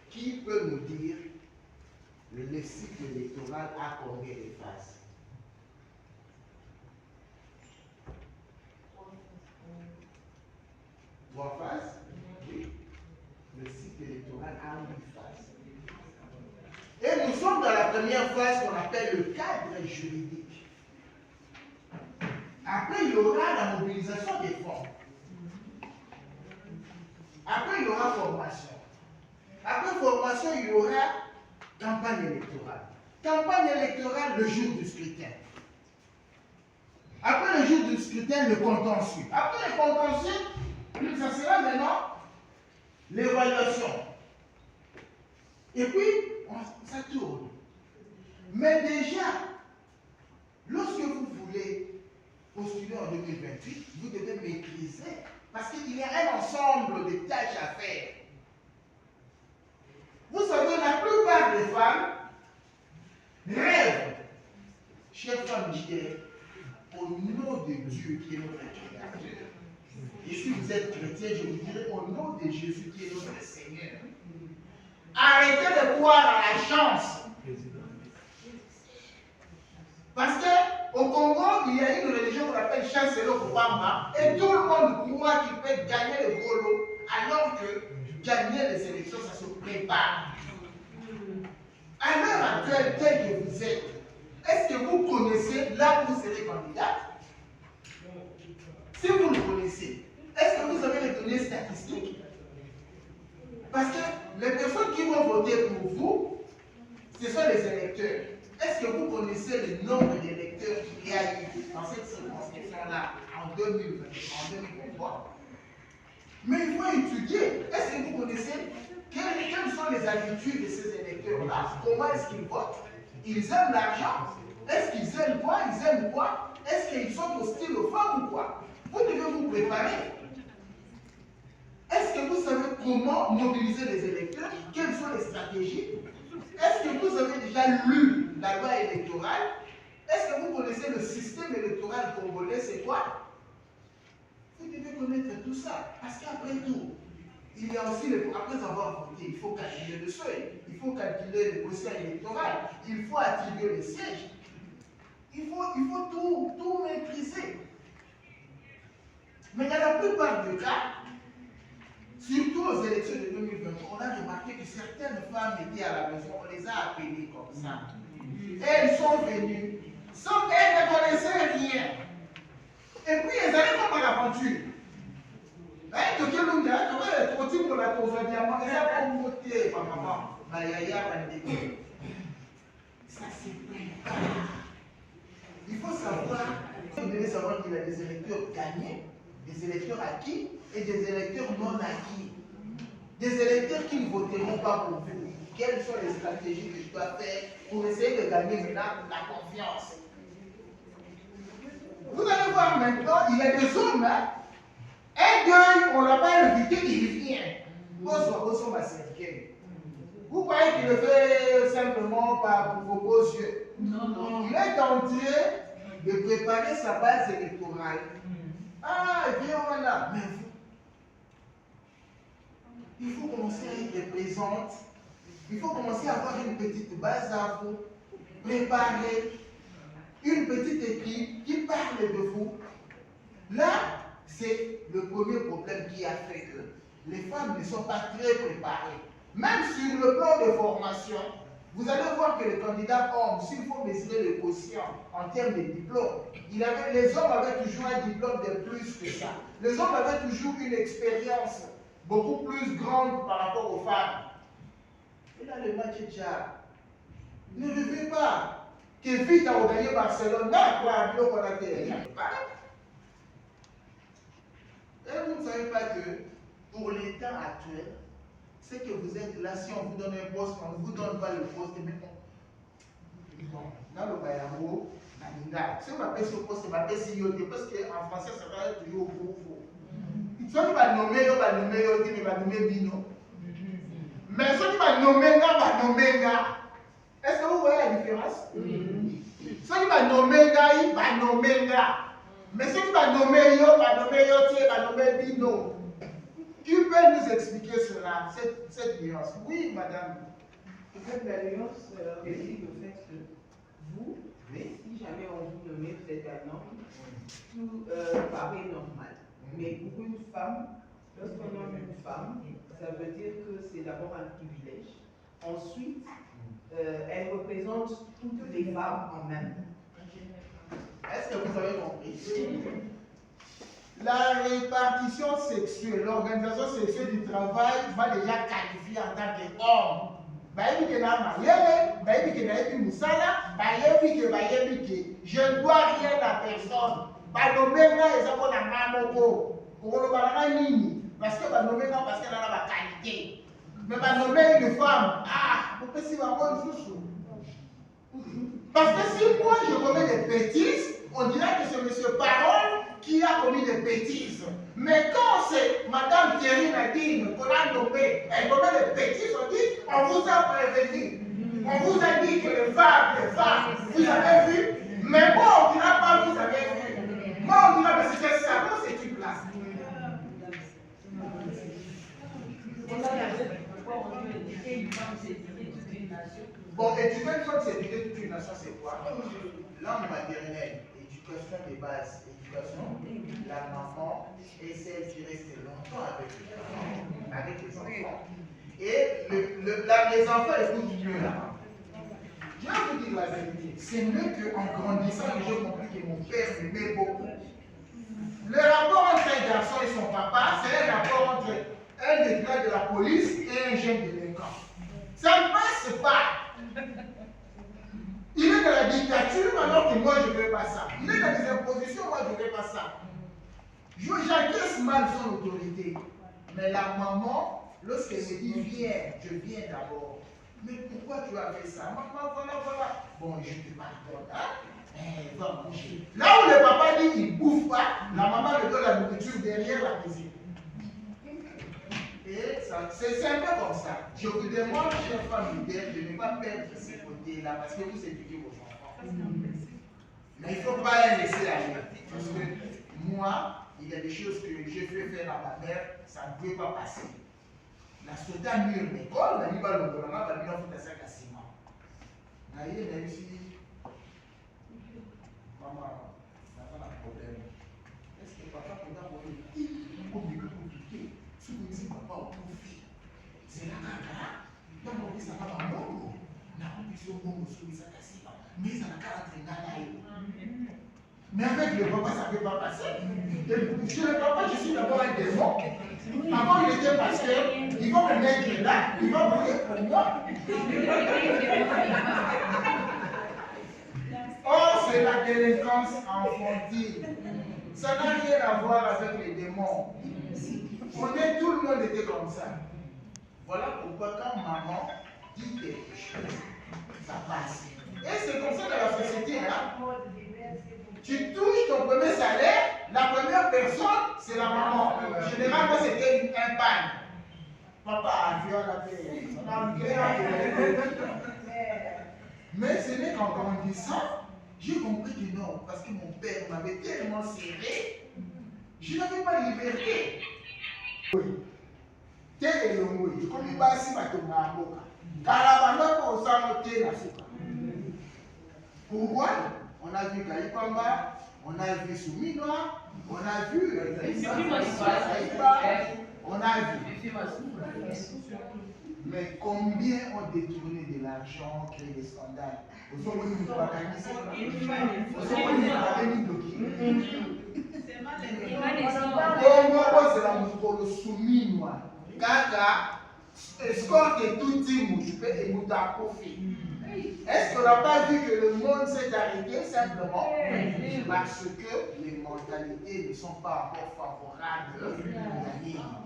Speaker 1: Qui peut nous dire le cycle électoral a combien de phases? 3 phases? Oui. Le cycle électoral a 8 phases. Et nous sommes dans la première phase qu'on appelle le cadre juridique. Après, il y aura la mobilisation des fonds. Après, il y aura formation. Après formation, il y aura campagne électorale. Campagne électorale le jour du scrutin. Après le jour du scrutin, le contentieux. Après le contentieux, ça sera maintenant l'évaluation. Et puis, ça tourne. Mais déjà, lorsque vous voulez postuler en 2028, vous devez maîtriser. Parce qu'il y a un ensemble de tâches à faire. Vous savez, la plupart des femmes rêvent, chères femmes leaders, au nom de Dieu qui est notre Créateur. Et si vous êtes chrétien, je vous dirais au nom de Jésus qui est notre Seigneur. Arrêtez de croire à la chance. Parce qu'au Congo, il y a une religion qu'on appelle Chancelo Kubamba, et tout le monde croit qu'il peut gagner le gros lot, alors que gagner les élections, ça se prépare. À l'heure actuelle, tel que vous êtes, est-ce que vous connaissez là où vous serez candidat? Si vous le connaissez, est-ce que vous avez les données statistiques? Parce que les personnes qui vont voter pour vous, ce sont les électeurs. Est-ce que vous connaissez le nombre d'électeurs qu'il y a eu dans cette circonscription-là en 2023? Mais il faut étudier. Est-ce que vous connaissez quelles sont les habitudes de ces électeurs-là? Comment est-ce qu'ils votent? Ils aiment l'argent? Est-ce qu'ils aiment quoi? Ils aiment quoi? Est-ce qu'ils sont hostiles aux femmes ou quoi? Vous devez vous préparer. Est-ce que vous savez comment mobiliser les électeurs? Quelles sont les stratégies? Est-ce que vous avez déjà lu la loi électorale? Est-ce que vous connaissez le système électoral congolais? C'est quoi? Vous devez connaître tout ça. Parce qu'après tout, il y a aussi, après avoir voté, il faut calculer le seuil, il faut calculer le quotient électoral, il faut attribuer les sièges. Il faut tout maîtriser. Mais dans la plupart des cas, surtout aux élections de 2023, on a remarqué que certaines femmes étaient à la maison, on les a appelées comme ça. Elles sont venues sans qu'elles ne connaissaient rien. Et puis elles allaient comme à l'aventure. Ça c'est pas. Il faut savoir, vous devez savoir qu'il y a des électeurs gagnés, des électeurs acquis et des électeurs non acquis. Des électeurs qui ne voteront pas pour vous. Quelles sont les stratégies que je dois faire pour essayer de gagner maintenant la confiance? Vous allez voir maintenant, il y a des hommes, hein? Un deuil, on ne l'a pas invité, il vient. Vous croyez qu'il le fait simplement pour vos beaux yeux? Non. Il est tenté de préparer sa base électorale. Ah, et bien voilà. Mais il faut commencer à être présente. Il faut commencer à avoir une petite base à vous. Préparer une petite équipe qui parle de vous. Là, c'est le premier problème qui a fait que les femmes ne sont pas très préparées. Même sur le plan de formation, vous allez voir que les candidats hommes, s'il faut mesurer le quotient en termes de diplômes, les hommes avaient toujours un diplôme de plus que ça. Les hommes avaient toujours une expérience beaucoup plus grande par rapport aux femmes. Et là, le match est déjà. Ne rêvez pas que vite à gagner Barcelone, là, quoi, qu'on a été. Et vous ne savez pas que pour l'état actuel, c'est que vous êtes là, si on vous donne un poste, on ne vous donne pas le poste, mais dans le Bayamo, si on m'appelle ce poste, on m'appelle CEO, parce qu'en français, ça va être toujours faux. Si on va nommer, on va nommer Bino. Mais si on va nommer, on va nommer. Est-ce que vous voyez la différence? Si on va nommer, il va nommer. Mais si on va nommer, il va nommer Bino. Qui peut nous expliquer cela, cette nuance? Oui, madame.
Speaker 5: Peut-être la nuance réside au fait que vous, si jamais on vous nomme, vous êtes un homme, tout paraît normal. Mais pour une femme, lorsqu'on nomme une femme, ça veut dire que c'est d'abord un privilège. Ensuite, elle représente toutes les femmes en même temps.
Speaker 1: Est-ce que vous avez compris? La répartition sexuelle, l'organisation sexuelle du travail va déjà qualifier en tant qu'homme. Je ne dois rien à personne. Parce qu'elle a la qualité. Mais nommer une femme, pourquoi c'est ma bonne chouchou? Parce que si moi je commets des bêtises, on dirait que c'est M. Parole qui a commis des bêtises. Mais quand c'est Mme Thierry Nadine qu'on a nommé, elle commet des bêtises, on dit, on vous a prévenu. On vous a dit que les femmes, vous avez vu. Mais moi, on ne dira pas, vous avez vu. Moi, on dira, mais c'était ça, comment c'est une place. Bon, éduquer une femme, c'est éduquer toute une nation, c'est quoi? Langue maternelle, éducation de base, éducation, la maman est celle qui reste longtemps avec les enfants. Et les enfants écoutent mieux la maman. Je vais vous dire la vérité, c'est mieux qu'en grandissant, j'ai compris que mon père m'aimait beaucoup. Le rapport entre un garçon et son papa, c'est un rapport entre un détenu de la police et un jeune délinquant. Ça ne passe pas. Il est dictature alors que moi je ne veux pas ça. Il est dans des impositions, moi je ne veux pas ça. J'encaisse mal son autorité. Mais la maman, lorsqu'elle me dit viens, je viens d'abord. Mais pourquoi tu as fait ça? Maman, voilà. Bon, je te pardonne. Hein? Va manger. Là où le papa dit qu'il ne bouffe pas, la maman me donne la nourriture derrière la cuisine. Et c'est un peu comme ça. Je vous demande, chère femme leader, de ne pas perdre ces côtés-là parce que vous éduquez vos enfants. Mais il ne faut pas les laisser aller. Parce que moi, il y a des choses que j'ai fait faire à ma mère, ça ne pouvait pas passer. La sauté à mur l'école, la liba le gouvernement, la liba fait ça à ciment. D'ailleurs, même si maman n'a pas de problème, est-ce que papa peut avoir le petit compliqué pour tout ce que dit papa au profit? C'est la caca, donc on dit ça va pas bon. N'a pas pu se bon sur les ciment, mais ça n'a qu'à entrer dans l'air. Mais avec le papa, ça ne peut pas passer. Chez le papa, je suis d'abord un démon. Avant, il était pasteur. Il faut que l'être est là. Il va prier pour moi. Or, c'est la délinquance enfantine. Ça n'a rien à voir avec les démons. Tout le monde était comme ça. Voilà pourquoi quand maman dit quelque chose, ça passe. Et c'est comme ça dans la société. Hein? Tu touches ton premier salaire, la première personne, c'est la maman. Généralement, c'était un pan. Papa, viens la paix. Mais ce n'est qu'en grandissant, j'ai compris que non, parce que mon père m'avait tellement serré, je n'avais pas de liberté. Oui. T'es élongé, je connais pas si ma tombe à boca. Car la maman, on s'en noté la soupe. Pourquoi? On a vu Kalipamba, on a vu Souminoa, on a vu on a vu. Mais combien ont détourné de l'argent, créé des scandales? Vous avez vu est-ce qu'on n'a pas vu que le monde s'est arrêté simplement parce que les mentalités ne sont pas encore favorables?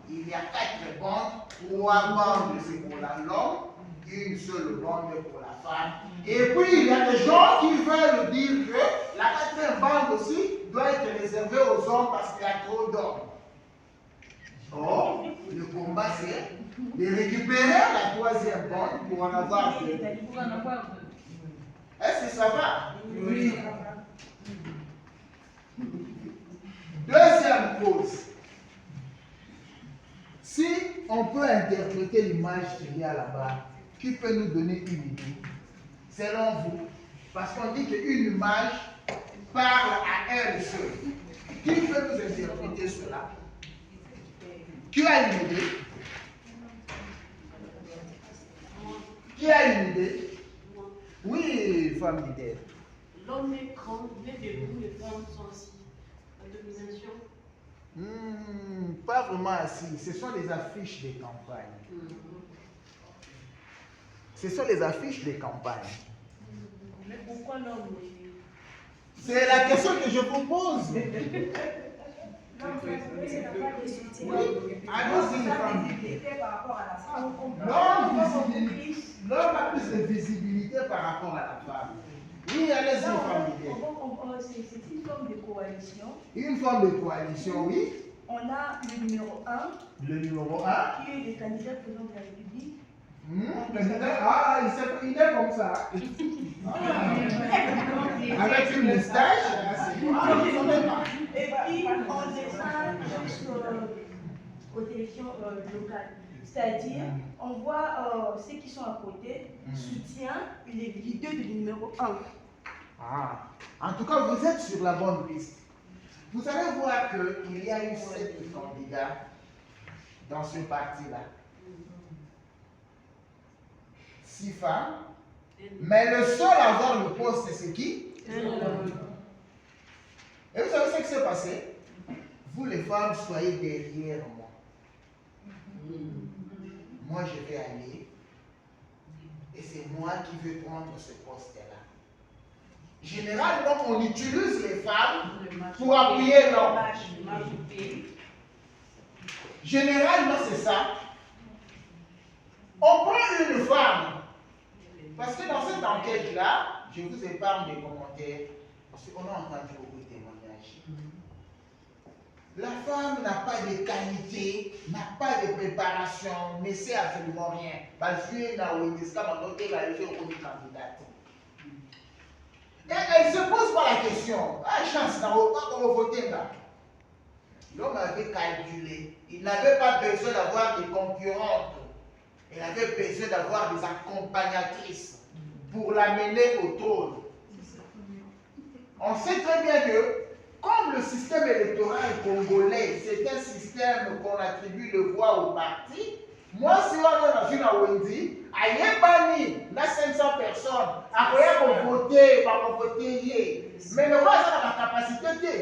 Speaker 1: Il y a 4 bandes, 3 bandes c'est pour l'homme, une seule bande pour la femme. Et puis il y a des gens qui veulent dire que la 4e bande aussi doit être réservée aux hommes parce qu'il y a trop d'hommes. Or, le combat c'est de récupérer la 3e bande pour en avoir 2. Est-ce que ça va? Oui. Deuxième cause. Si on peut interpréter l'image qu'il y a là-bas, qui peut nous donner une idée? Selon vous. Parce qu'on dit qu'une image parle à elle seule. Qui peut nous interpréter cela? Qui a une idée? Qui a une idée? Oui, femme leader.
Speaker 4: L'homme est grand, il est debout, les femmes sont assises. La domination.
Speaker 1: Pas vraiment assis. Ce sont les affiches des campagnes. Ce sont les affiches des campagnes.
Speaker 4: Mais pourquoi l'homme?
Speaker 1: C'est la question que je vous pose. L'homme a plus de visibilité par rapport à la femme. Oui, allez-y, femme leader.
Speaker 6: C'est une forme de coalition.
Speaker 1: Une forme de coalition, oui.
Speaker 6: On a le numéro 1.
Speaker 1: Le numéro 1.
Speaker 6: Qui est le candidat président de la République.
Speaker 1: Il est comme ça. Avec une moustache.
Speaker 6: Et puis, on descend jusqu'aux élections locales. C'est-à-dire, on voit ceux qui sont à côté soutiennent les leaders du numéro 1.
Speaker 1: En tout cas, vous êtes sur la bonne piste. Vous allez voir qu'il y a eu 7 candidats dans ce parti-là. 6 femmes. Mais le seul à avoir le poste, c'est qui? Et vous savez ce qui s'est passé? Vous les femmes, soyez derrière moi. Moi, je vais aller. Et c'est moi qui vais prendre ce poste-là. Généralement, on utilise les femmes pour appuyer l'homme. Généralement, c'est ça. On prend une femme. Parce que dans cette enquête-là, je vous épargne des commentaires. Parce qu'on a entendu beaucoup de témoignages. La femme n'a pas de qualité, n'a pas de préparation, ne sait absolument rien. Parce qu'elle n'a aucune candidate. Et elle ne se pose pas la question. Ah, chance, n'a pas comment voter là. L'homme avait calculé. Il n'avait pas besoin d'avoir des concurrentes. Il avait besoin d'avoir des accompagnatrices pour l'amener au trône. On sait très bien que, comme le système électoral congolais, c'est un système qu'on attribue le voix au parti, moi, si on est dans une Awendi, à Yébani, il y a 500 personnes, après on voter, on va voter. Mais le roi, ça a la capacité de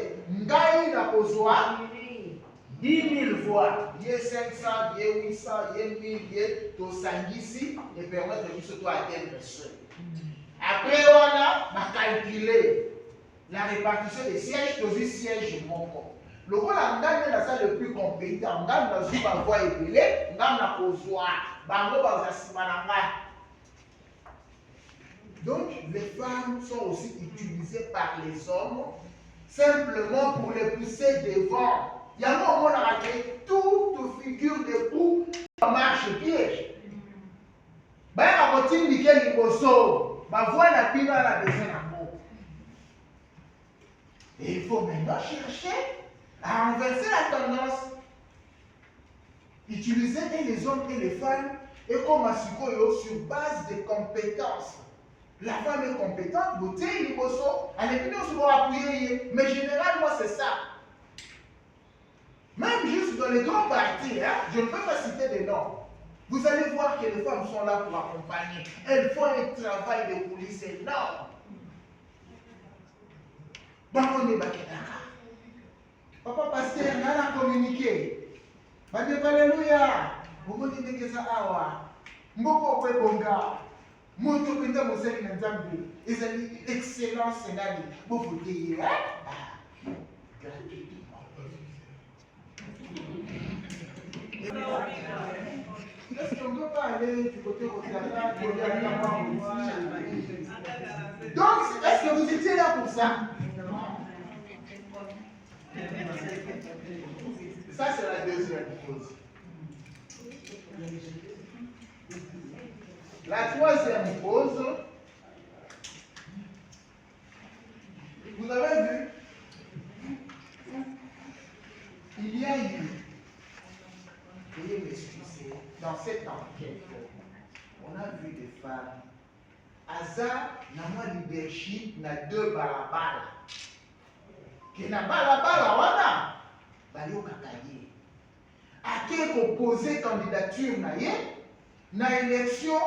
Speaker 1: Ngaï n'a pas 10 000 voix, il y a 500, il y a 800, il y a 1000, il y a Tosangisi, et permettre de surtout atteindre ceux. Après, on a calculé la répartition des sièges, tous les sièges manquants. Le rôle de l'Angleterre est le plus compétent. L'Angleterre n'a pas voix épelée, l'Angleterre n'a pas voix. Donc, les femmes sont aussi utilisées par les hommes simplement pour les pousser devant. Il y a un moment où on a raté toute figure de proue en marche piège. Ben, à côté de quel niveau ma voix n'a plus la besoin d'amour. Et il faut maintenant chercher à renverser la tendance. Utiliser les hommes et les femmes et comme à sur base de compétences. La femme est compétente, beauté, il elle est venue souvent appuyer. Mais généralement, c'est ça. Même juste dans les grands partis, hein, je ne peux pas citer des noms. Vous allez voir que les femmes sont là pour accompagner. Elles font un travail de coulisses énorme. Bakonde Bakedaka. Papa pasteur, on a communiqué. Bade Alléluia. Vous me dites que ça awa. Mboko kwe bonga. Moto penda moseli na Nzambe. Ezali excellent scénario. Vous voulez gratuitement. Est-ce qu'on ne peut pas aller du côté occidental? Donc, est-ce que vous étiez là pour ça? Ça, c'est la deuxième chose. La troisième chose, vous avez vu, il y a eu, veuillez m'excuser, dans cette enquête, on a vu des femmes. Aza n'a pas leadership, n'a deux balabala. Qui n'a balabala, wana, balio kakaye. A qui opposé candidature na élection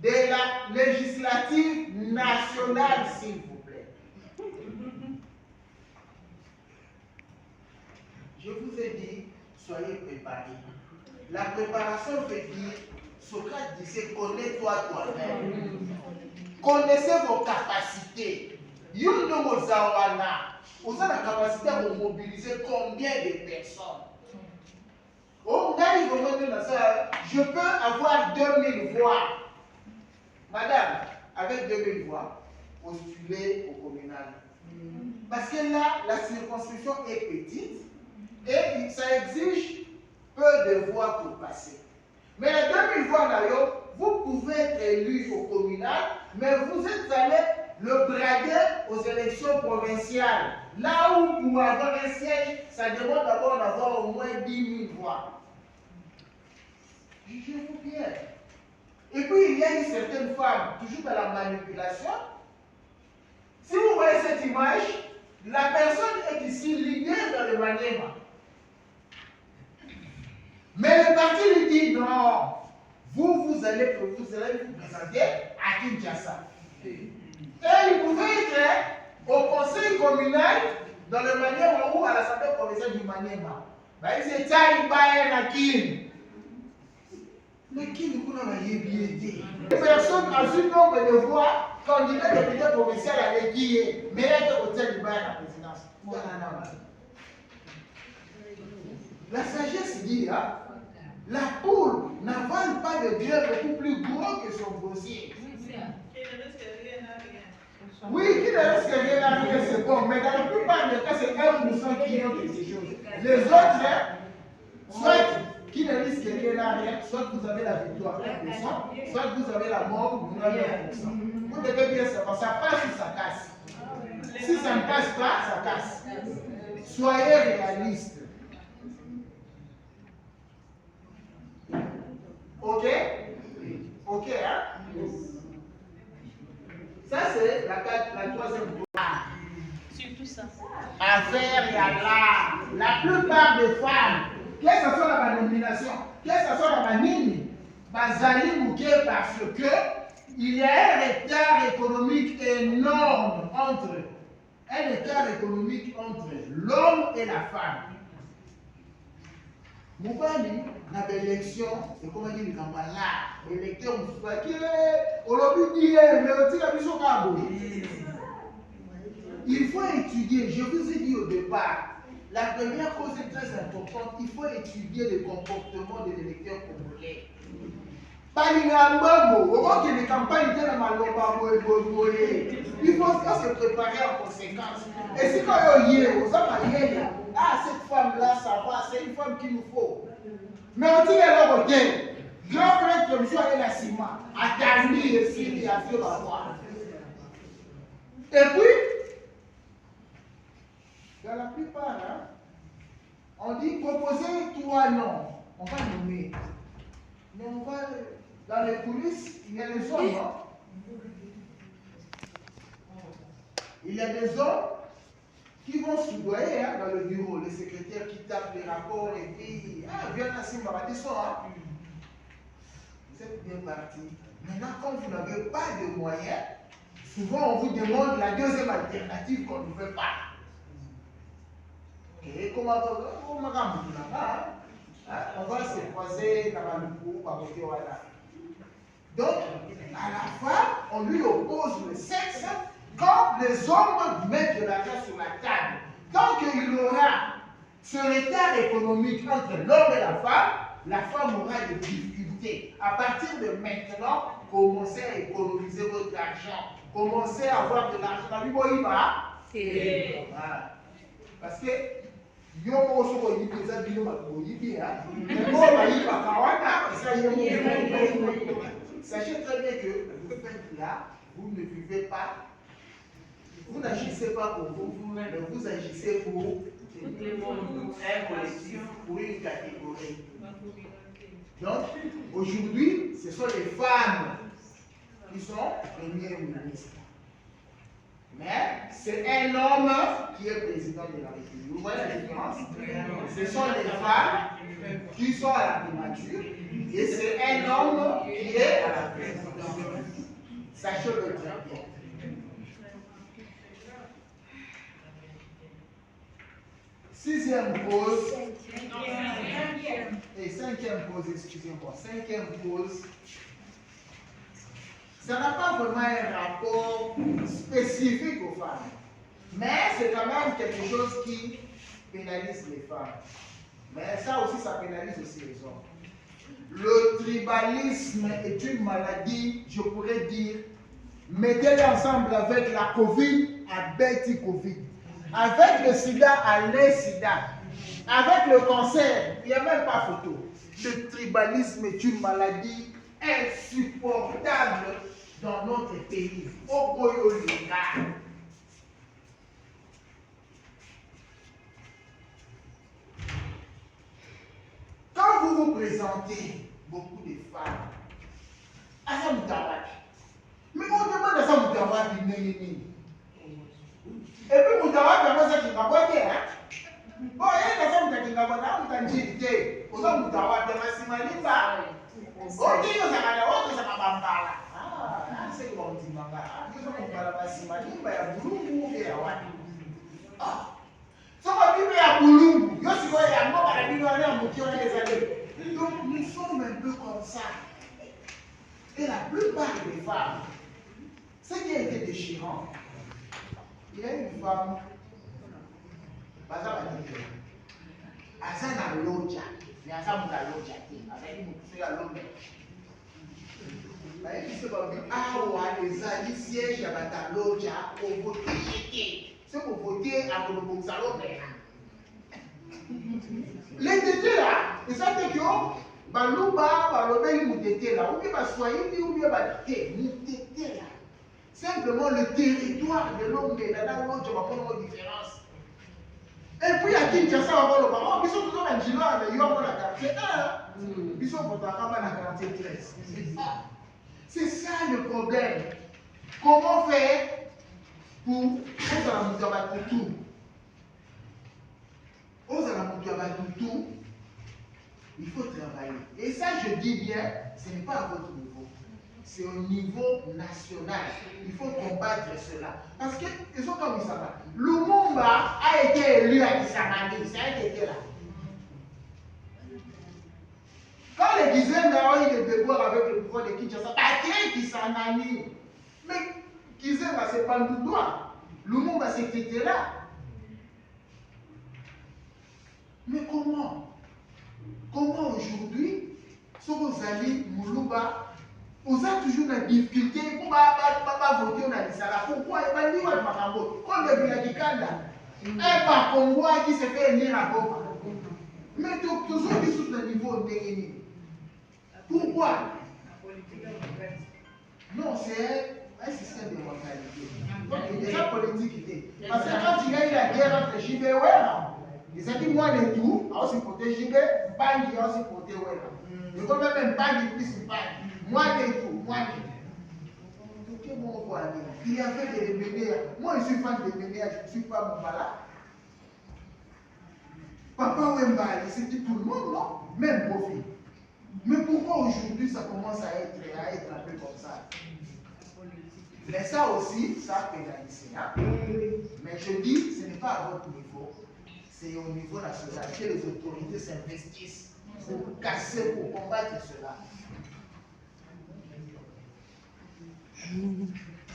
Speaker 1: de la législative nationale, s'il vous plaît. Je vous ai dit, soyez préparés. La préparation veut dire, Socrate disait, connais-toi toi-même. Connaissez vos capacités. Yundo Mozawana, vous avez la capacité à vous mobiliser combien de personnes? Oh, je peux avoir 2000 voix. Madame, avec 2000 voix, postulez au communal. Parce que là, la circonscription est petite et ça exige peu de voix pour passer. Mais les 2000 voix d'ailleurs, vous pouvez être élu au communal, mais vous êtes allé le brader aux élections provinciales. Là où pour avoir un siège, ça demande d'abord d'avoir au moins 10 000 voix. Jugez-vous bien. Et puis il y a une certaine femme, toujours dans la manipulation. Si vous voyez cette image, la personne est ici leader dans le Maniema. Mais le parti lui dit non, vous allez vous présenter à Kinshasa. Et il pouvait être au conseil communal dans le Maniema ou à l'Assemblée provinciale du Maniema. Il dit c'est Taïbaye Nakin. Mais qui nous a bien aidé? Personne a su nombre de voix, candidat député provincial avec qui est meilleur que Hôtel Dubaï à la présidence. La sagesse dit, hein, la poule n'avale pas de grain beaucoup plus gros que son dossier. Oui, qui ne reste rien à rien, c'est bon, mais dans la plupart des cas, c'est 1% qui ont quelque chose. Les autres, hein, soit qui ne risquent rien à rien, soit vous avez la victoire 1%, soit vous avez la mort, vous avez 1%. Vous devez bien savoir, ça passe ou ça casse. Si ça ne passe pas, ça casse. Soyez réaliste. Ok? Ok, hein? Ça, c'est la troisième chose.
Speaker 4: Surtout ça.
Speaker 1: Affaire, il y a là. La plupart des femmes, quelle que soit la nomination, quelle que soit la ligne, Bazali Mouké, parce que il y a un écart économique énorme entre l'homme et la femme. Moubali, dans l'élection, c'est comme dire là, l'électeur, il faut étudier, je vous ai dit au départ, la première cause est très importante, il faut étudier le comportement de l'électeur congolais. Il faut se préparer en conséquence. Et si quand on y est, cette femme-là, ça va, c'est une femme qu'il nous faut. Mais on dit à l'autre côté, grand frère comme ça, elle a ciment, à Tami et Siri, à Dieu va voir. Et puis, dans la plupart, hein, on dit proposer 3 noms, on va nommer. Mais on va, dans les coulisses, il y a des hommes. Hein? Il y a des hommes qui vont soudoyer hein, dans le bureau, les secrétaires qui tapent les rapports et puis, viens à Simba, hein? Vous êtes bien parti. Maintenant, quand vous n'avez pas de moyens, souvent on vous demande la deuxième alternative qu'on ne veut pas. Et comment on va se croiser dans le coup par côté voilà. Donc, à la fin, on lui oppose le sexe quand les hommes mettent de l'argent sur la table. Tant qu'il aura ce retard économique entre l'homme et la femme aura des difficultés. À partir de maintenant, commencez à économiser votre argent. Commencez à avoir de l'argent. Voilà. Parce que sachez très bien que vous faites là, vous ne vivez pas, vous n'agissez pas pour vous, mais vous agissez pour un collectif, pour une catégorie. Donc, aujourd'hui, ce sont les femmes qui sont premiers ministres. Mais c'est un homme qui est président de la République. Vous voyez la différence? Ce sont les femmes qui sont à la primature et c'est un homme qui est à la présidence. Sachez-le très bien. Sixième cause. Et cinquième cause, excusez-moi. Cinquième cause. Ça n'a pas vraiment un rapport spécifique aux femmes. Mais c'est quand même quelque chose qui pénalise les femmes. Mais ça aussi, ça pénalise aussi les hommes. Le tribalisme est une maladie, je pourrais dire, mettez-le ensemble avec la Covid, à Betty Covid. Avec le sida, à les sida. Avec le cancer, il n'y a même pas photo. Le tribalisme est une maladie insupportable dans notre pays. Au Boyolinga. Quand vous vous présentez, beaucoup de femmes, à Samoutawaki, mais on demande à Samoutawaki, et puis Moutawaki, moi, c'est qui m'a boité, hein? Bon, il y a des hommes qui ont dit, aux hommes Moutawaki, c'est ma limba. On dit, on s'en c'est comme dit manga. Nous sommes dans la Bassima, il y a Boulou et Awani. So quand il y a Boulou, il y a un mot à la vie, on a des années. Donc nous sommes un peu comme ça. Et la plupart des femmes, ce qui a été déchirant, il y a une femme, Baza Badike, Asana Loja, mais Asana Loja, avec une fille à l'homme. Les alliés siègent à Bataloja pour voter. C'est pour voter à Gonsalon. Les tétés là, et ça fait que Balouba, Balobé, ils nous tétés là, ou bien Bassoyini, ou bien Badité, nous tétés là. Simplement le territoire de l'homme, là, l'autre, va prendre une différence. Et puis à Kinshasa, on va le voir, ils sont toujours en Ginois, mais ils ont la quartier 1, ils sont pour la quartier 13. C'est ça le problème. Comment faire pour tout? Il faut travailler. Et ça, je dis bien, ce n'est pas à votre niveau. C'est au niveau national. Il faut combattre cela. Parce que, ils sont comme Isama. Lumumba a été élu à Kisangani. Ça a été là. Quand les Kizemba ont eu des déboires avec le pouvoir de Kinshasa, pas Kisangani. Mais Kizemba, c'est pas le droit. Lumumba, c'était là. Mais comment? Comment aujourd'hui, si vous allez Moulouba, vous avez toujours la difficulté pour ne pas voter au Nalisala. Pourquoi? Il va dire que Makambo, comme le Bilakikanda, un par Congo qui se fait élire à Goma. Mais toujours qui sont au niveau de. Pourquoi? Non, c'est un système de mentalité. Donc, il y a déjà politique. Parce que quand il y a eu la guerre entre Jibé et Wera, ils ont dit moi de tout, à aussi porter Jibé, Bangi a aussi porté Wera. Je vois même Bangi plus Bangi. Moi de tout, moi de tout. Il y avait des Bénéas. Moi, je suis fan de Bénéas, je ne suis pas Moubala. Papa Wembali, c'était tout le monde, non? Même Bofi. Mais pourquoi aujourd'hui ça commence à être un peu comme ça? Mais ça aussi, ça pénalise. Hein? Mais je dis, ce n'est pas à votre niveau, c'est au niveau national que les autorités s'investissent pour casser, pour combattre cela.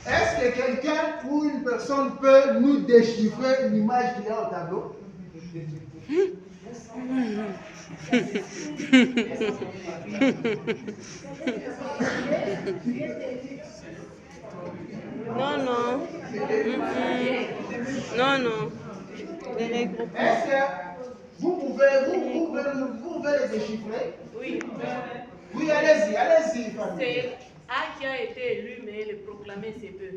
Speaker 1: Est-ce que quelqu'un ou une personne peut nous déchiffrer l'image qu'il y a au tableau?
Speaker 3: Non, non. Non, non.
Speaker 1: Est-ce que vous pouvez les déchiffrer?
Speaker 4: Oui.
Speaker 1: Oui, allez-y.
Speaker 4: C'est A qui a été élu, mais le proclamer, c'est peu.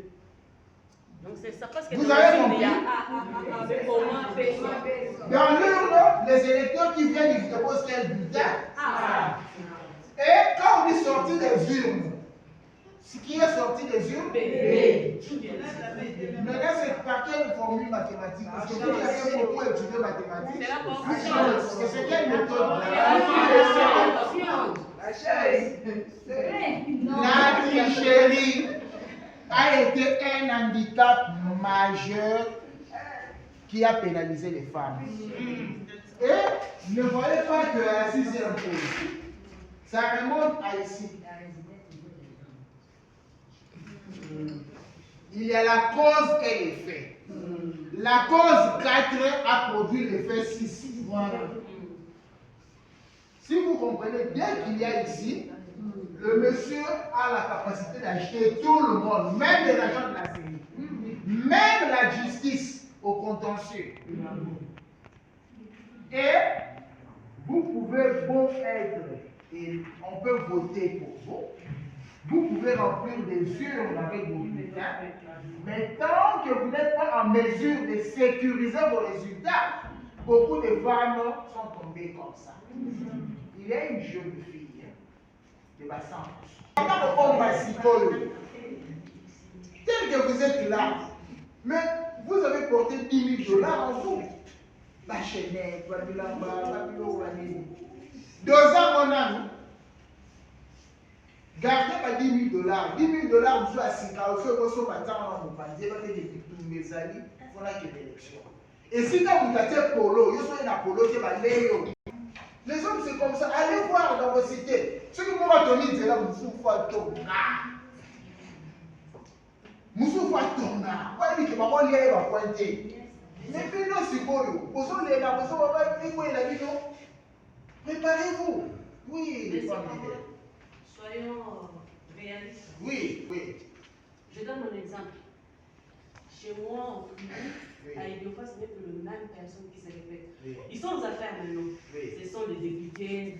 Speaker 4: Donc c'est ça parce que
Speaker 1: vous avez compris? Dans l'urne, les électeurs qui viennent, ils déposent quel bulletin? Et quand on dit sortir des urnes, ce qui est sorti des urnes, maintenant c'est par quelle formule mathématique? Parce que vous avez beaucoup étudié mathématiques. C'est quelle méthode? La tricherie a été un handicap majeur qui a pénalisé les femmes. Et ne voyez pas que la 6e pause, ça remonte à ici. Il y a la cause et l'effet. La cause 4 a produit l'effet 6. Voilà. Si vous comprenez bien qu'il y a ici, le monsieur a la capacité d'acheter tout le monde, même les agents de la CENI, même la justice au contentieux. Et vous pouvez beau être, et on peut voter pour vous, vous pouvez remplir des urnes avec vos bulletins, mais tant que vous n'êtes pas en mesure de sécuriser vos résultats, beaucoup de femmes sont tombées comme ça. Il y a une jeune fille de Bassan. Tel que vous êtes là, mais vous avez porté 10 000 $ en vous. Bachenet, Babilamba, Babilorani. 2 ans, mon ami. Gardez pas 10 000 $. 10 000 $, vous avez 5 ans, vous faites votre bâtiment, vous avez des amis, vous avez des élections. Et si vous avez polo, vous avez un polo qui va aller. Les hommes, c'est comme ça. Allez voir dans vos cités. Ceux qui vont tenir, c'est là, Moussoufa Tonga. Moussoufa Tonga. Vous voyez que maman lié va pointer. Mais puis non, c'est beau. Vous avez la maison, vous avez la vie, non? Préparez-vous. Oui,
Speaker 4: Mais
Speaker 1: les
Speaker 4: c'est
Speaker 1: femmes
Speaker 4: pas
Speaker 1: leaders.
Speaker 4: vrai. Soyons réalistes.
Speaker 1: Oui, oui.
Speaker 4: Je donne mon exemple. Chez moi, au Privé,
Speaker 1: Oui.
Speaker 4: à Idiofa, ce n'est plus les mêmes personnes qui se répètent.
Speaker 1: Oui.
Speaker 4: Ils sont aux affaires maintenant.
Speaker 1: Oui.
Speaker 4: Ce sont les députés.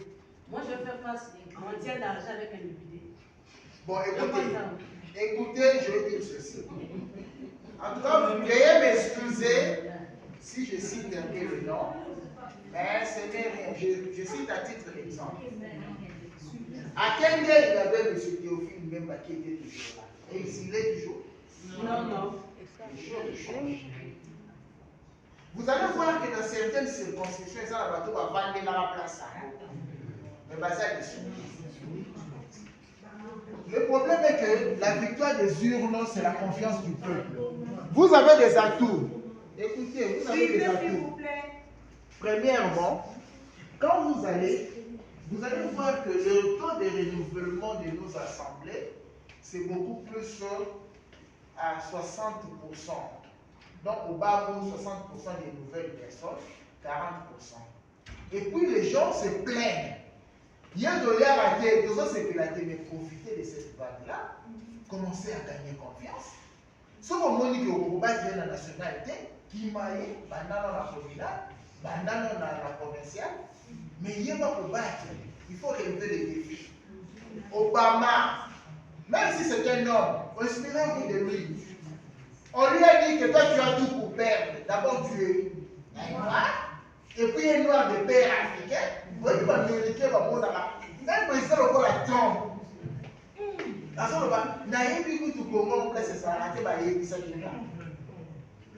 Speaker 4: Moi, je vais faire face à un tiers d'argent avec un député.
Speaker 1: Bon,
Speaker 4: Je
Speaker 1: écoutez.
Speaker 4: pense ça.
Speaker 1: Écoutez, je vais dire ceci. En tout cas, vous veuillez m'excuser si je cite un peu le nom, mais ce n'est rien. Je cite à titre d'exemple. À Kenya, il y avait M. Théophile Mbemba qui était toujours là. Et il est toujours.
Speaker 4: Non, non.
Speaker 1: Les choses changent. Vous allez voir que dans certaines circonscriptions, ça va vendre dans la place. Mais ça, c'est le problème est que la victoire des urnes, c'est la confiance du peuple. Vous avez des atouts. Écoutez, vous avez des atouts. Premièrement, quand vous allez voir que le taux de renouvellement de nos assemblées, c'est beaucoup plus à 60%. Donc, au bas, 60% des nouvelles personnes, 40%. Et puis, les gens se plaignent. Il y a de l'air à terre, tout ça c'est pélaté, mais profitez de cette vague-là, commencez à gagner confiance. Ce qu'on dit que vous avez la nationalité, qui m'a dit, dans la communale, dans la provinciale, mais il y a pas pour battre, il faut relever les défis. Obama, même si c'est un homme, inspirez-vous de lui. On lui a dit que toi tu as tout pour perdre. D'abord tu es un noir, et puis un noir de père africain. Vous voyez, l'Américain va prendre la. Même président encore la tombe. Naïbi tout Congo, c'est ça,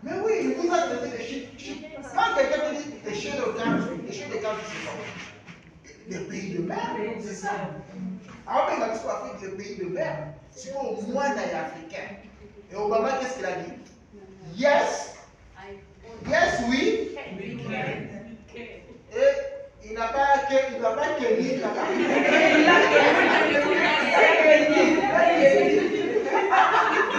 Speaker 1: mais oui, il vous a traité de chiffres. Quand quelqu'un te dit les chiens de camp, c'est ça. Les pays de mer, c'est ça. Alors, il a dit les pays de mer, c'est au moins des Africains. Et Obama, qu'est-ce qu'il a dit? Yes, oui. Et il n'a pas Kenny, il n'a pas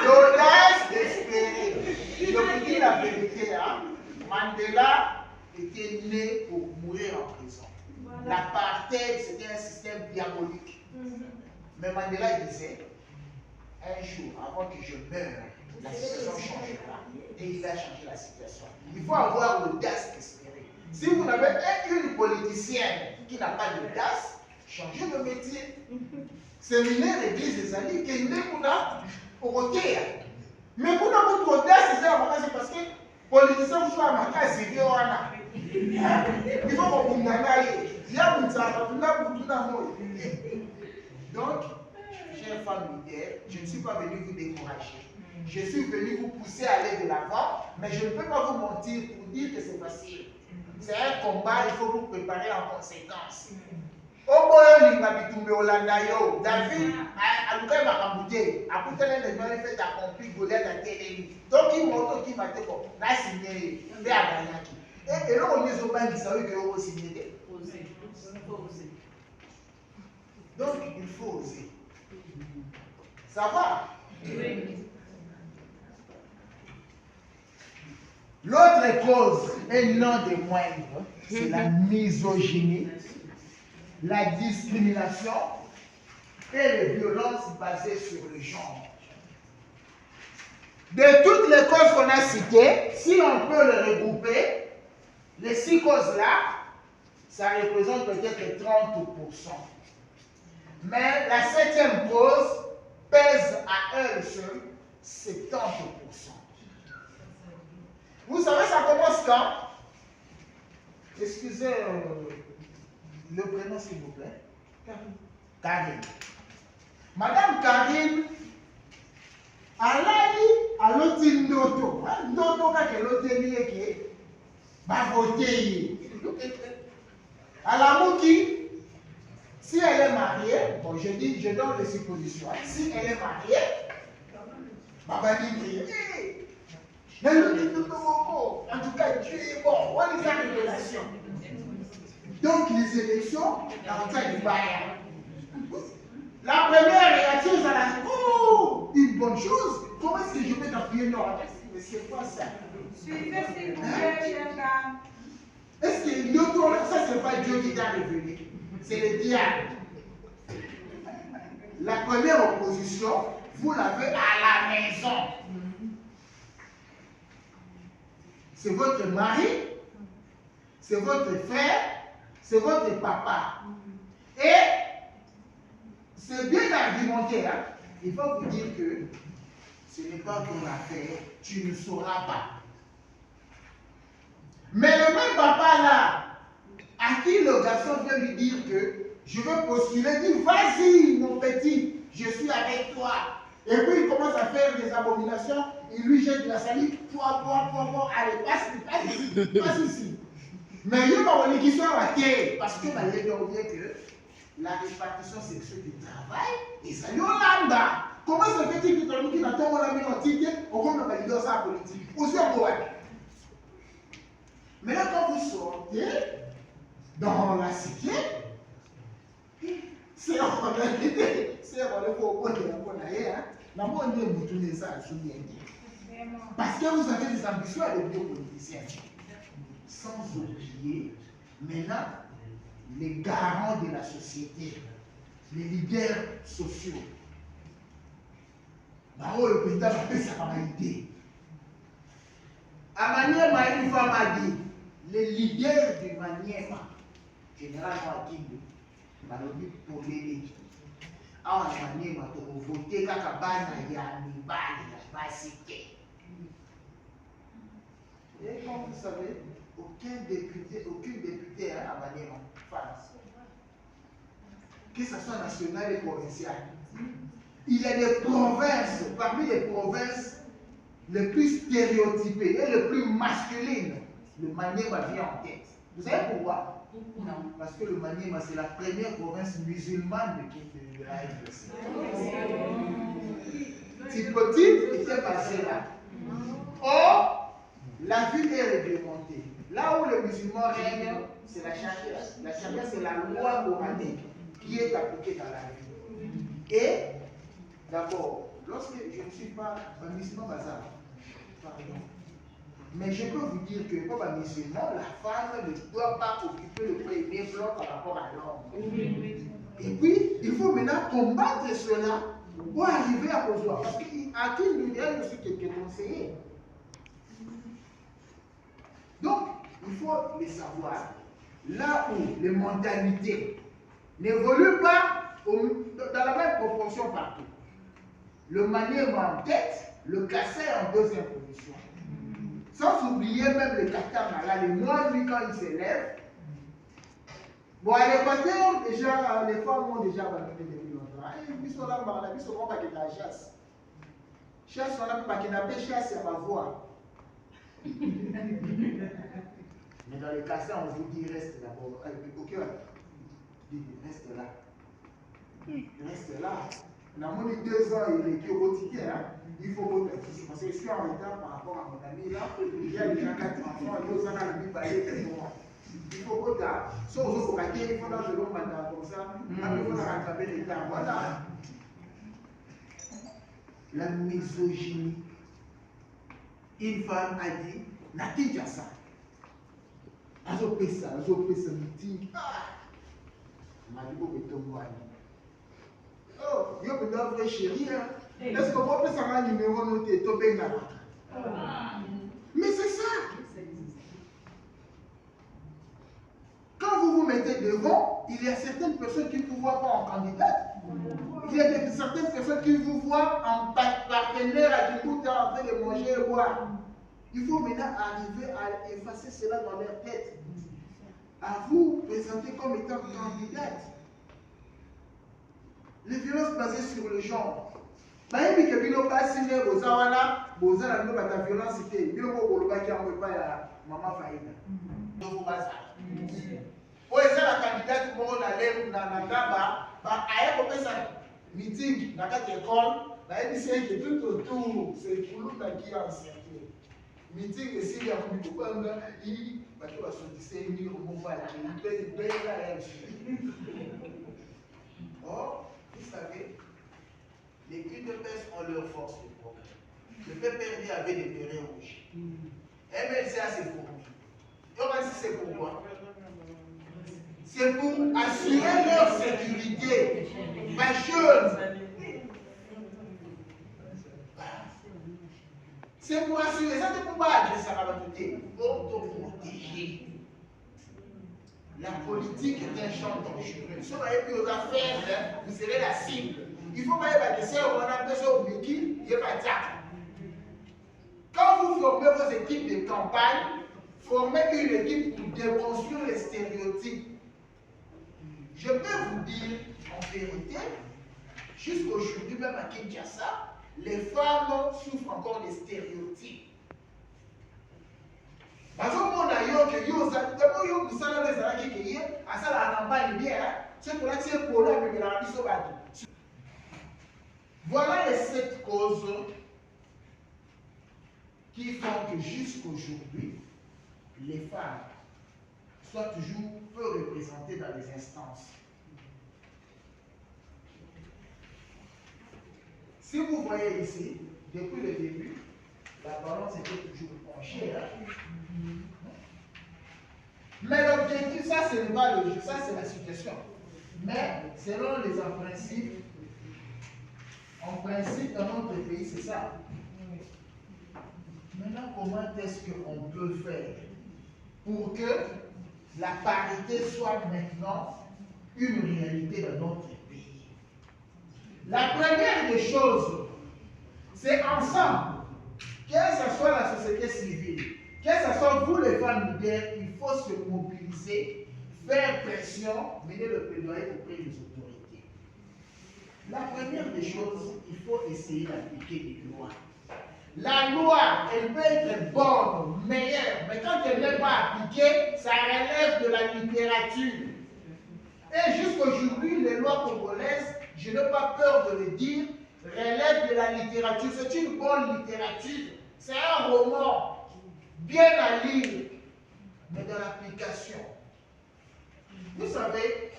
Speaker 1: l'audace d'espérer. Je vous dis la vérité, hein? Mandela était né pour mourir en prison. L'apartheid, c'était un système diabolique. Mais Mandela disait, un jour, avant que je meure, la situation changera. Et il a changé la situation. Il faut avoir l'audace d'espérer. Si vous n'avez une politicienne qui n'a pas d'audace, changez de métier. Séminaire l'église des alliés, qui est pour la côté. Mais pour notre audace, c'est parce que les politiciens sont à ma case, il faut qu'on donc, chers femmes leaders, je ne suis pas venu vous décourager. Je suis venu vous pousser à aller de l'avant, mais je ne peux pas vous mentir pour dire que c'est facile. C'est un combat, il faut vous préparer en conséquence. David, à l'ouvrage Macambouté, à côté de l'événement, il fait accompli Goliath à Télémi. Donc, il monte qui m'a dit bon, là, signé, il est à Gagnaki. Et là, on est au bain, il savait que vous signez. Donc, il faut oser. Ça va? Oui. L'autre cause, et non des moindres, c'est la misogynie, la discrimination et les violences basées sur le genre. De toutes les causes qu'on a citées, si on peut les regrouper, les 6 causes-là, ça représente peut-être 30%. Mais la 7e cause pèse à elle seule 70%. Vous savez, ça commence quand? Excusez le prénom, s'il vous plaît. Karine. Madame Karine, alali aloti ndoto. Ndoto kake loteli yeke bavote. Alamuki, si elle est mariée, bon je donne les suppositions. Si elle est mariée, Baba dit en tout cas, Dieu est bon. On est en relation. Donc les élections, dans le du Bayern. La première réaction, c'est la oh, une bonne chose. Comment est-ce que je peux t'appuyer non? Mais c'est quoi ça?
Speaker 5: Suivez s'il vous plaît, chère dame.
Speaker 1: Est-ce que l'autre, ça c'est pas Dieu qui t'a révélé? C'est le diable. La première opposition, vous l'avez à la maison. C'est votre mari, c'est votre frère, c'est votre papa. Et c'est bien argumenté, hein? Il faut vous dire que ce n'est pas ton affaire, tu ne sauras pas. Mais le même papa là, à qui le garçon vient lui dire que je veux postuler, dit vas-y mon petit, je suis avec toi. Et puis il commence à faire des abominations, il lui jette de la salive, allez, passe ici. Mais il y a une question à terre, parce que bah, il est bien que la répartition sexuelle du travail, et ça y est là. Comment se fait-il que quelqu'un qui n'a pas mon ami en titre, on va me valider ça politique? Aussi en Boac. Mais là, quand vous sortez dans la cité, c'est en réalité, c'est en réalité, parce que vous avez des ambitions à devenir politicien. Sans oublier, maintenant, les garants de la société, les leaders sociaux. Le président va faire sa idée. À Maniema, une femme a dit, les leaders de Maniema, généralement à Kingo, Malobi pour les à Maniema, pour voter Kakabana, il y a Nibali, il y a Basike. Et comme vous savez, aucune députée à Maniema, femme. Que ce soit national et provincial. Il y a des provinces, parmi les provinces les plus stéréotypées et les plus masculines, le Maniema vient en tête. Vous savez pourquoi? Non. Parce que le Maniema, c'est la première province musulmane de la RDC. Tipoti était passé là. Or, la ville est réglementée. Là où les musulmans règnent, c'est la charia. La charia, c'est la loi coranique qui est appliquée dans la ville. Et, d'abord, lorsque je ne suis pas un musulman bazar, pardon, mais je peux vous dire que comme un musulman, la femme ne doit pas occuper le premier plan par rapport à l'homme. Et puis, il faut maintenant combattre cela pour arriver à pouvoir. Parce qu'à qui nous dit aussi quelques conseillers. Donc, il faut les savoir. Là où les mentalités n'évoluent pas dans la même proportion partout. Le Maniema en tête, le Kassai en deuxième position. Sans oublier même le Katamala, le mois lui quand il s'élève. Bon, à l'Équateur, déjà, les femmes ont déjà abandonné depuis longtemps. Ils sont là, ils sont là, ils sont là, chasse. Chasse, on a pas qu'il n'a pas chasse à ma voix. Mais dans le Kassai, on vous dit reste d'abord. Ok, reste là. Reste là. On a moins de 2 ans, il est au quotidien. Il faut voter. Parce que je suis en retard par rapport à mon ami là. Il y a déjà 4 enfants, il y a 4 enfants. Il faut voter. Sauf aux autres, il faut dans le long mandat comme ça. Il faut rattraper les temps. Voilà. La misogynie. Une femme a dit, Natija ça. Azopesa, meeting. M'a dit, vous mettez moi. Oh, il y a une vraie chérie. Est-ce que vous pouvez savoir un numéro noté? Mais c'est ça. Quand vous vous mettez devant, il y a certaines personnes qui ne vous voient pas en candidate. Il y a certaines personnes qui vous voient en partenaire à qui vous êtes en train de manger et boire. Il faut maintenant arriver à effacer cela dans leur tête. À vous présenter comme étant candidate. Les violences basées sur le genre. Même si vous n'avez pas signé vos awana, vous avez la violence, c'était. Vous n'avez pas ya maman faïda. Donc vous basez. Vous êtes la candidate pour aller dans la gaba, à un meeting dans cette école, c'est tout autour, c'est pour nous qui en circuit. meeting ici, ya kubanga hii baki wasodise ni mobile qui paye la Or, vous savez, les UDPS ont leur force de progrès. Le PPRD avait des bérets rouges. MLCA c'est pour nous. Et on va dire c'est pourquoi. C'est pour assurer leur sécurité. Ma jeune. C'est pour assurer, ça c'est pour adresser à la beauté, pour te protéger. La politique est un champ dangereux. Si vous avez plus aux affaires, vous serez la cible. Il faut pas y avoir des sœurs, on a besoin au Miki, il n'y a pas de ça. Quand vous formez vos équipes de campagne, formez une équipe pour déconstruire les stéréotypes. Je peux vous dire, en vérité, jusqu'aujourd'hui, même à Kinshasa, les femmes souffrent encore des stéréotypes. Parce que voilà les 7 causes qui font que jusqu'aujourd'hui, les femmes soient toujours peu représentées dans les instances. Si vous voyez ici, depuis le début, la balance était toujours penchée. Mais l'objectif, ça ce n'est pas le jeu, ça c'est la situation. Mais selon les en principe dans notre pays c'est ça. Maintenant, comment est-ce qu'on peut faire pour que la parité soit maintenant une réalité dans notre pays? La première des choses, c'est ensemble, que ce soit la société civile, que ce soit vous les femmes leaders, il faut se mobiliser, faire pression, mener le plaidoyer auprès des autorités. La première des choses, il faut essayer d'appliquer des lois. La loi, elle peut être bonne, meilleure, mais quand elle n'est pas appliquée, ça relève de la littérature. Et jusqu'aujourd'hui, les lois congolaises, je n'ai pas peur de le dire, relèvent de la littérature. C'est une bonne littérature. C'est un roman, bien à lire, mais dans l'application. Vous savez,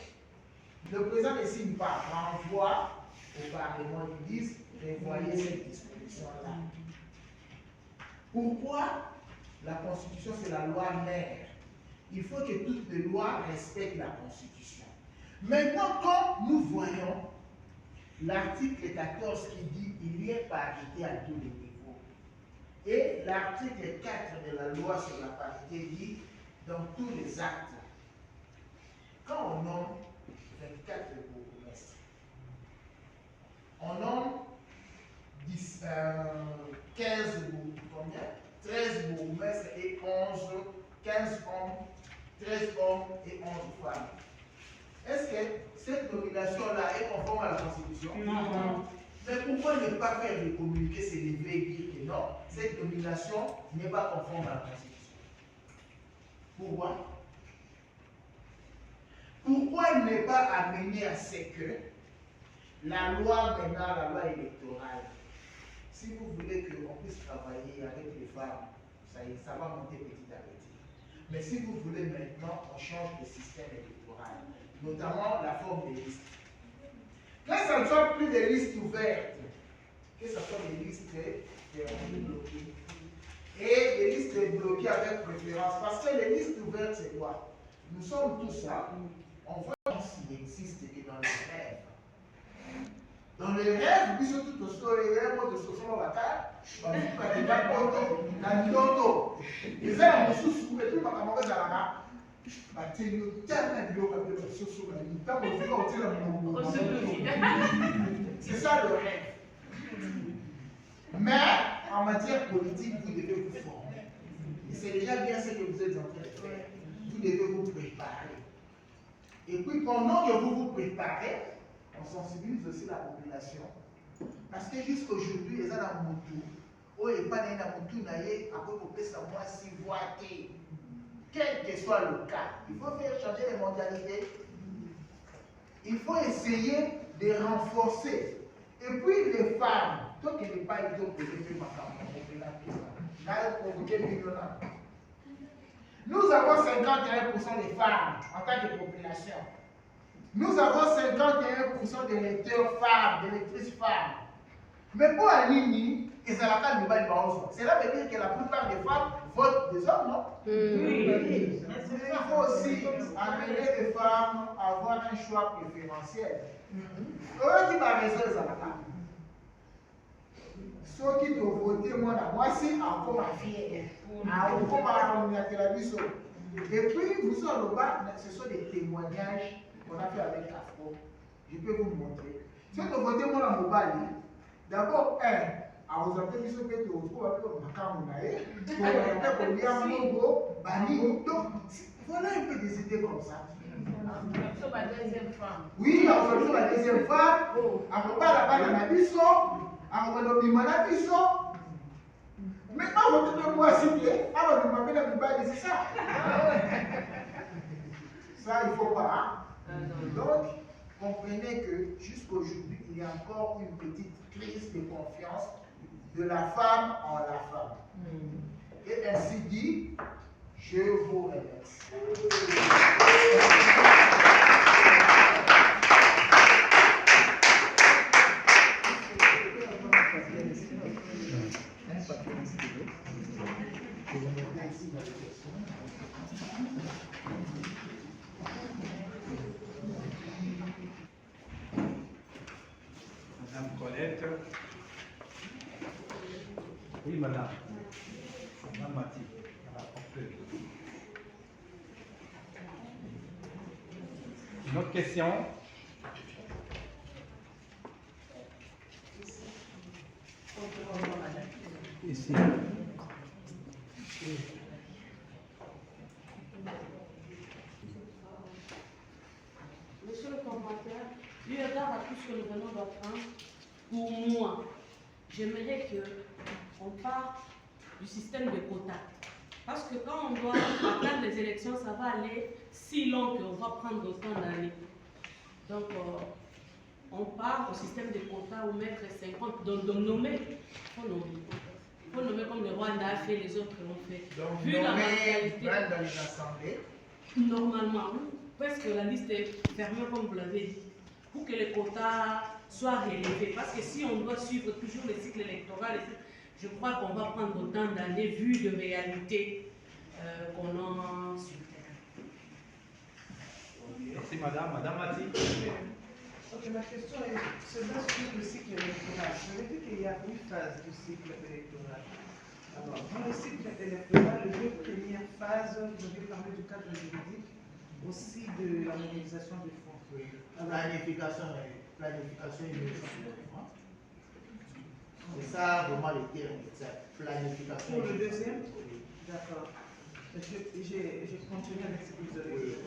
Speaker 1: le président ne signe pas, renvoie au Parlement, ils disent, prévoyez cette disposition-là. Pourquoi? La Constitution, c'est la loi mère. Il faut que toutes les lois respectent la Constitution. Maintenant, quand nous voyons l'article 14 qui dit qu'il y a parité à tous les niveaux, et l'article 4 de la loi sur la parité dit dans tous les actes, quand on nomme 24 bourgmestres, on nomme 15 combien 13 bourgmestres et 15 hommes, 13 hommes et 11 femmes. Est-ce que cette nomination-là est conforme à la Constitution? Non. Mais pourquoi ne pas faire des communiqués, s'élever et dire que non, cette nomination n'est pas conforme à la Constitution? Pourquoi? Pourquoi ne pas amener à ce que la loi maintenant, la loi électorale, si vous voulez qu'on puisse travailler avec les femmes, ça va monter petit à petit. Mais si vous voulez maintenant, on change de système électoral, notamment la forme des listes. Que ce ne soit plus des listes ouvertes, que ce soit des listes bloquées. Et des listes bloquées avec préférence. Parce que les listes ouvertes, c'est quoi? Nous sommes tous là, on voit s'il existe que dans les rêves. Dans les rêves, nous sommes tous les rêves de ce sont la carte. C'est ça le rêve. Mais en matière politique, vous devez vous former. Et c'est déjà bien ce que vous êtes en train de faire. Vous devez vous préparer. Et puis pendant que vous vous préparez, on sensibilise aussi la population. Parce que jusqu'aujourd'hui, les gens ont monté. Oh, et pas dans monté, à peu ça moi si voité. Quel que soit le cas, il faut faire changer les mentalités. Il faut essayer de renforcer. Et puis les femmes, toi qui n'es pas idiot, tu peux pas avons 51% des femmes en tant que population. Nous avons 51% d'électeurs femmes, d'électrices femmes. Mais pour Alini, c'est Cela veut dire que la plupart des femmes votent des hommes, non?
Speaker 5: Oui.
Speaker 1: Il faut aussi amener les femmes à avoir un choix préférentiel. Eux qui va raison les avocats. Ceux qui doivent voter, moi, c'est encore ma fille. Encore ma télévision. Et puis, vous savez, ce sont des témoignages qu'on a fait avec Afro. Je peux vous montrer. Si vous votez moi dans mon bali, d'abord, vous avez dit que vous donc, voilà un peu des idées comme ça.
Speaker 4: Sur ma deuxième femme.
Speaker 1: Oui, on va sur la deuxième femme, on va là-bas dans la biso, on va dans la biso. Maintenant, vous devez moi citer, alors vous m'avez la Bible, c'est ça. Ça, il ne faut pas. Donc, comprenez que jusqu'aujourd'hui, il y a encore une petite crise de confiance de la femme en la femme. Et ainsi dit, je vous remercie.
Speaker 2: Madame Colette. Oui, madame. Madame Mathilde. Une autre question? Ici.
Speaker 4: Monsieur le commentaire, eu égard à tout ce que nous venons d'apprendre, pour moi, j'aimerais qu'on parte du système de quotas. Parce que quand on doit attendre les élections, ça va aller si long qu'on va prendre autant d'années. Donc, on part au système de quotas où mettre 50, donc nommer, il faut nommer. Il faut nommer comme le Rwanda a fait, les autres l'ont fait.
Speaker 1: Donc,
Speaker 4: Vu la mentalité,
Speaker 1: dans les assemblées.
Speaker 4: normalement, parce que la liste est fermée comme vous l'avez dit, pour que les quotas soient relevés. Parce que si on doit suivre toujours le cycle électoral, je crois qu'on va prendre autant d'années vu de réalité qu'on a sur le terrain.
Speaker 2: Merci madame. Madame Mathilde.
Speaker 5: Ok, ma question se base sur le cycle électoral. Ça veut dire qu'il y a une phase du cycle électoral. Alors, dans le cycle électoral, les deux premières phases, je vais parler du cadre juridique, aussi de la mobilisation des fonds.
Speaker 1: Planification et c'est ça vraiment le terme, planification.
Speaker 5: Pour le deuxième? D'accord. J'ai continué avec ce que vous avez dit.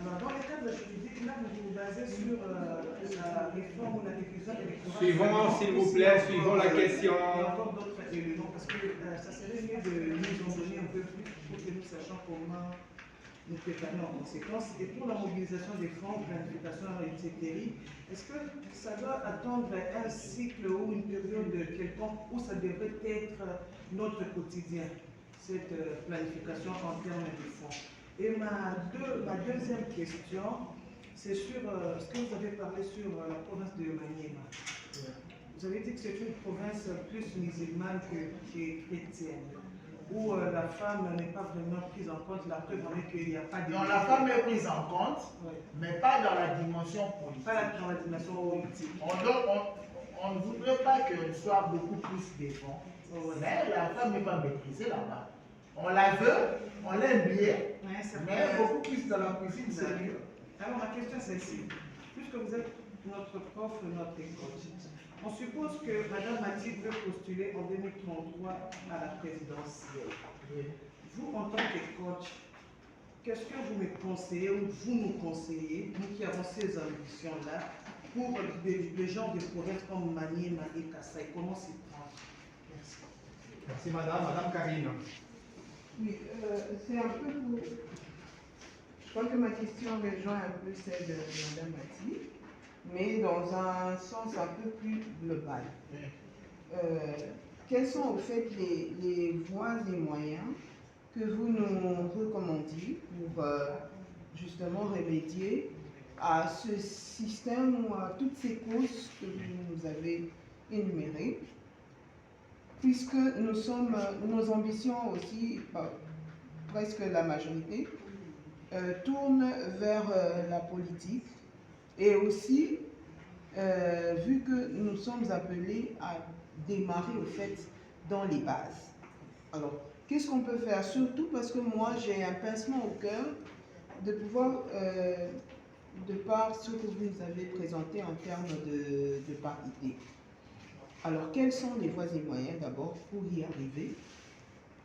Speaker 5: Alors, dans le cadre juridique, là, vous vous basez sur la réforme ou la diffusion électorale.
Speaker 2: Suivons, s'il vous plaît, suivons la question.
Speaker 5: Il y a encore d'autres éléments, parce que ça serait mieux de nous en donner un peu plus pour que nous sachions comment nous préparer en conséquence. Et pour la mobilisation des fonds, planification etc., est-ce que ça doit attendre un cycle ou une période quelconque où ça devrait être notre quotidien, cette planification en termes de fonds? Et ma deuxième question, c'est sur ce que vous avez parlé sur la province de Maniema. Vous avez dit que c'est une province plus musulmane que chrétienne, où la femme n'est pas vraiment prise en compte. La preuve en est qu'il n'y a pas de...
Speaker 1: Donc la femme est prise en compte,
Speaker 5: ouais,
Speaker 1: mais pas dans la dimension politique.
Speaker 5: pas dans la dimension politique.
Speaker 1: On ne voudrait pas qu'elle soit beaucoup plus défendue, mais la femme n'est pas maîtrisée là-bas. On la veut, on l'aime bien,
Speaker 5: Ouais, c'est
Speaker 1: mais
Speaker 5: vrai.
Speaker 1: beaucoup plus dans la cuisine, c'est mieux.
Speaker 5: Alors ma question c'est celle-ci. Puisque vous êtes notre prof, notre coach, on suppose que Madame Mathilde veut postuler en 2033 à la présidentielle. Vous, en tant que coach, qu'est-ce que vous me conseillez ou vous nous conseillez, nous qui avons ces ambitions-là, pour des gens de provinces comme Maniema et Kassai? Comment s'y prendre? Merci.
Speaker 2: Merci madame. Madame Karine.
Speaker 5: Oui, c'est un peu pour... Je crois que ma question rejoint un peu celle de Mme Mathilde, mais dans un sens un peu plus global. Quels sont au fait les voies et moyens que vous nous recommandiez pour justement remédier à ce système ou à toutes ces causes que vous nous avez énumérées, puisque nos ambitions aussi, presque la majorité, tournent vers la politique et aussi, vu que nous sommes appelés à démarrer au fait dans les bases. Alors, qu'est-ce qu'on peut faire? Surtout parce que moi, j'ai un pincement au cœur de pouvoir, de par ce que vous nous avez présenté en termes de parité. Alors, quels sont les voies et moyens d'abord pour y arriver?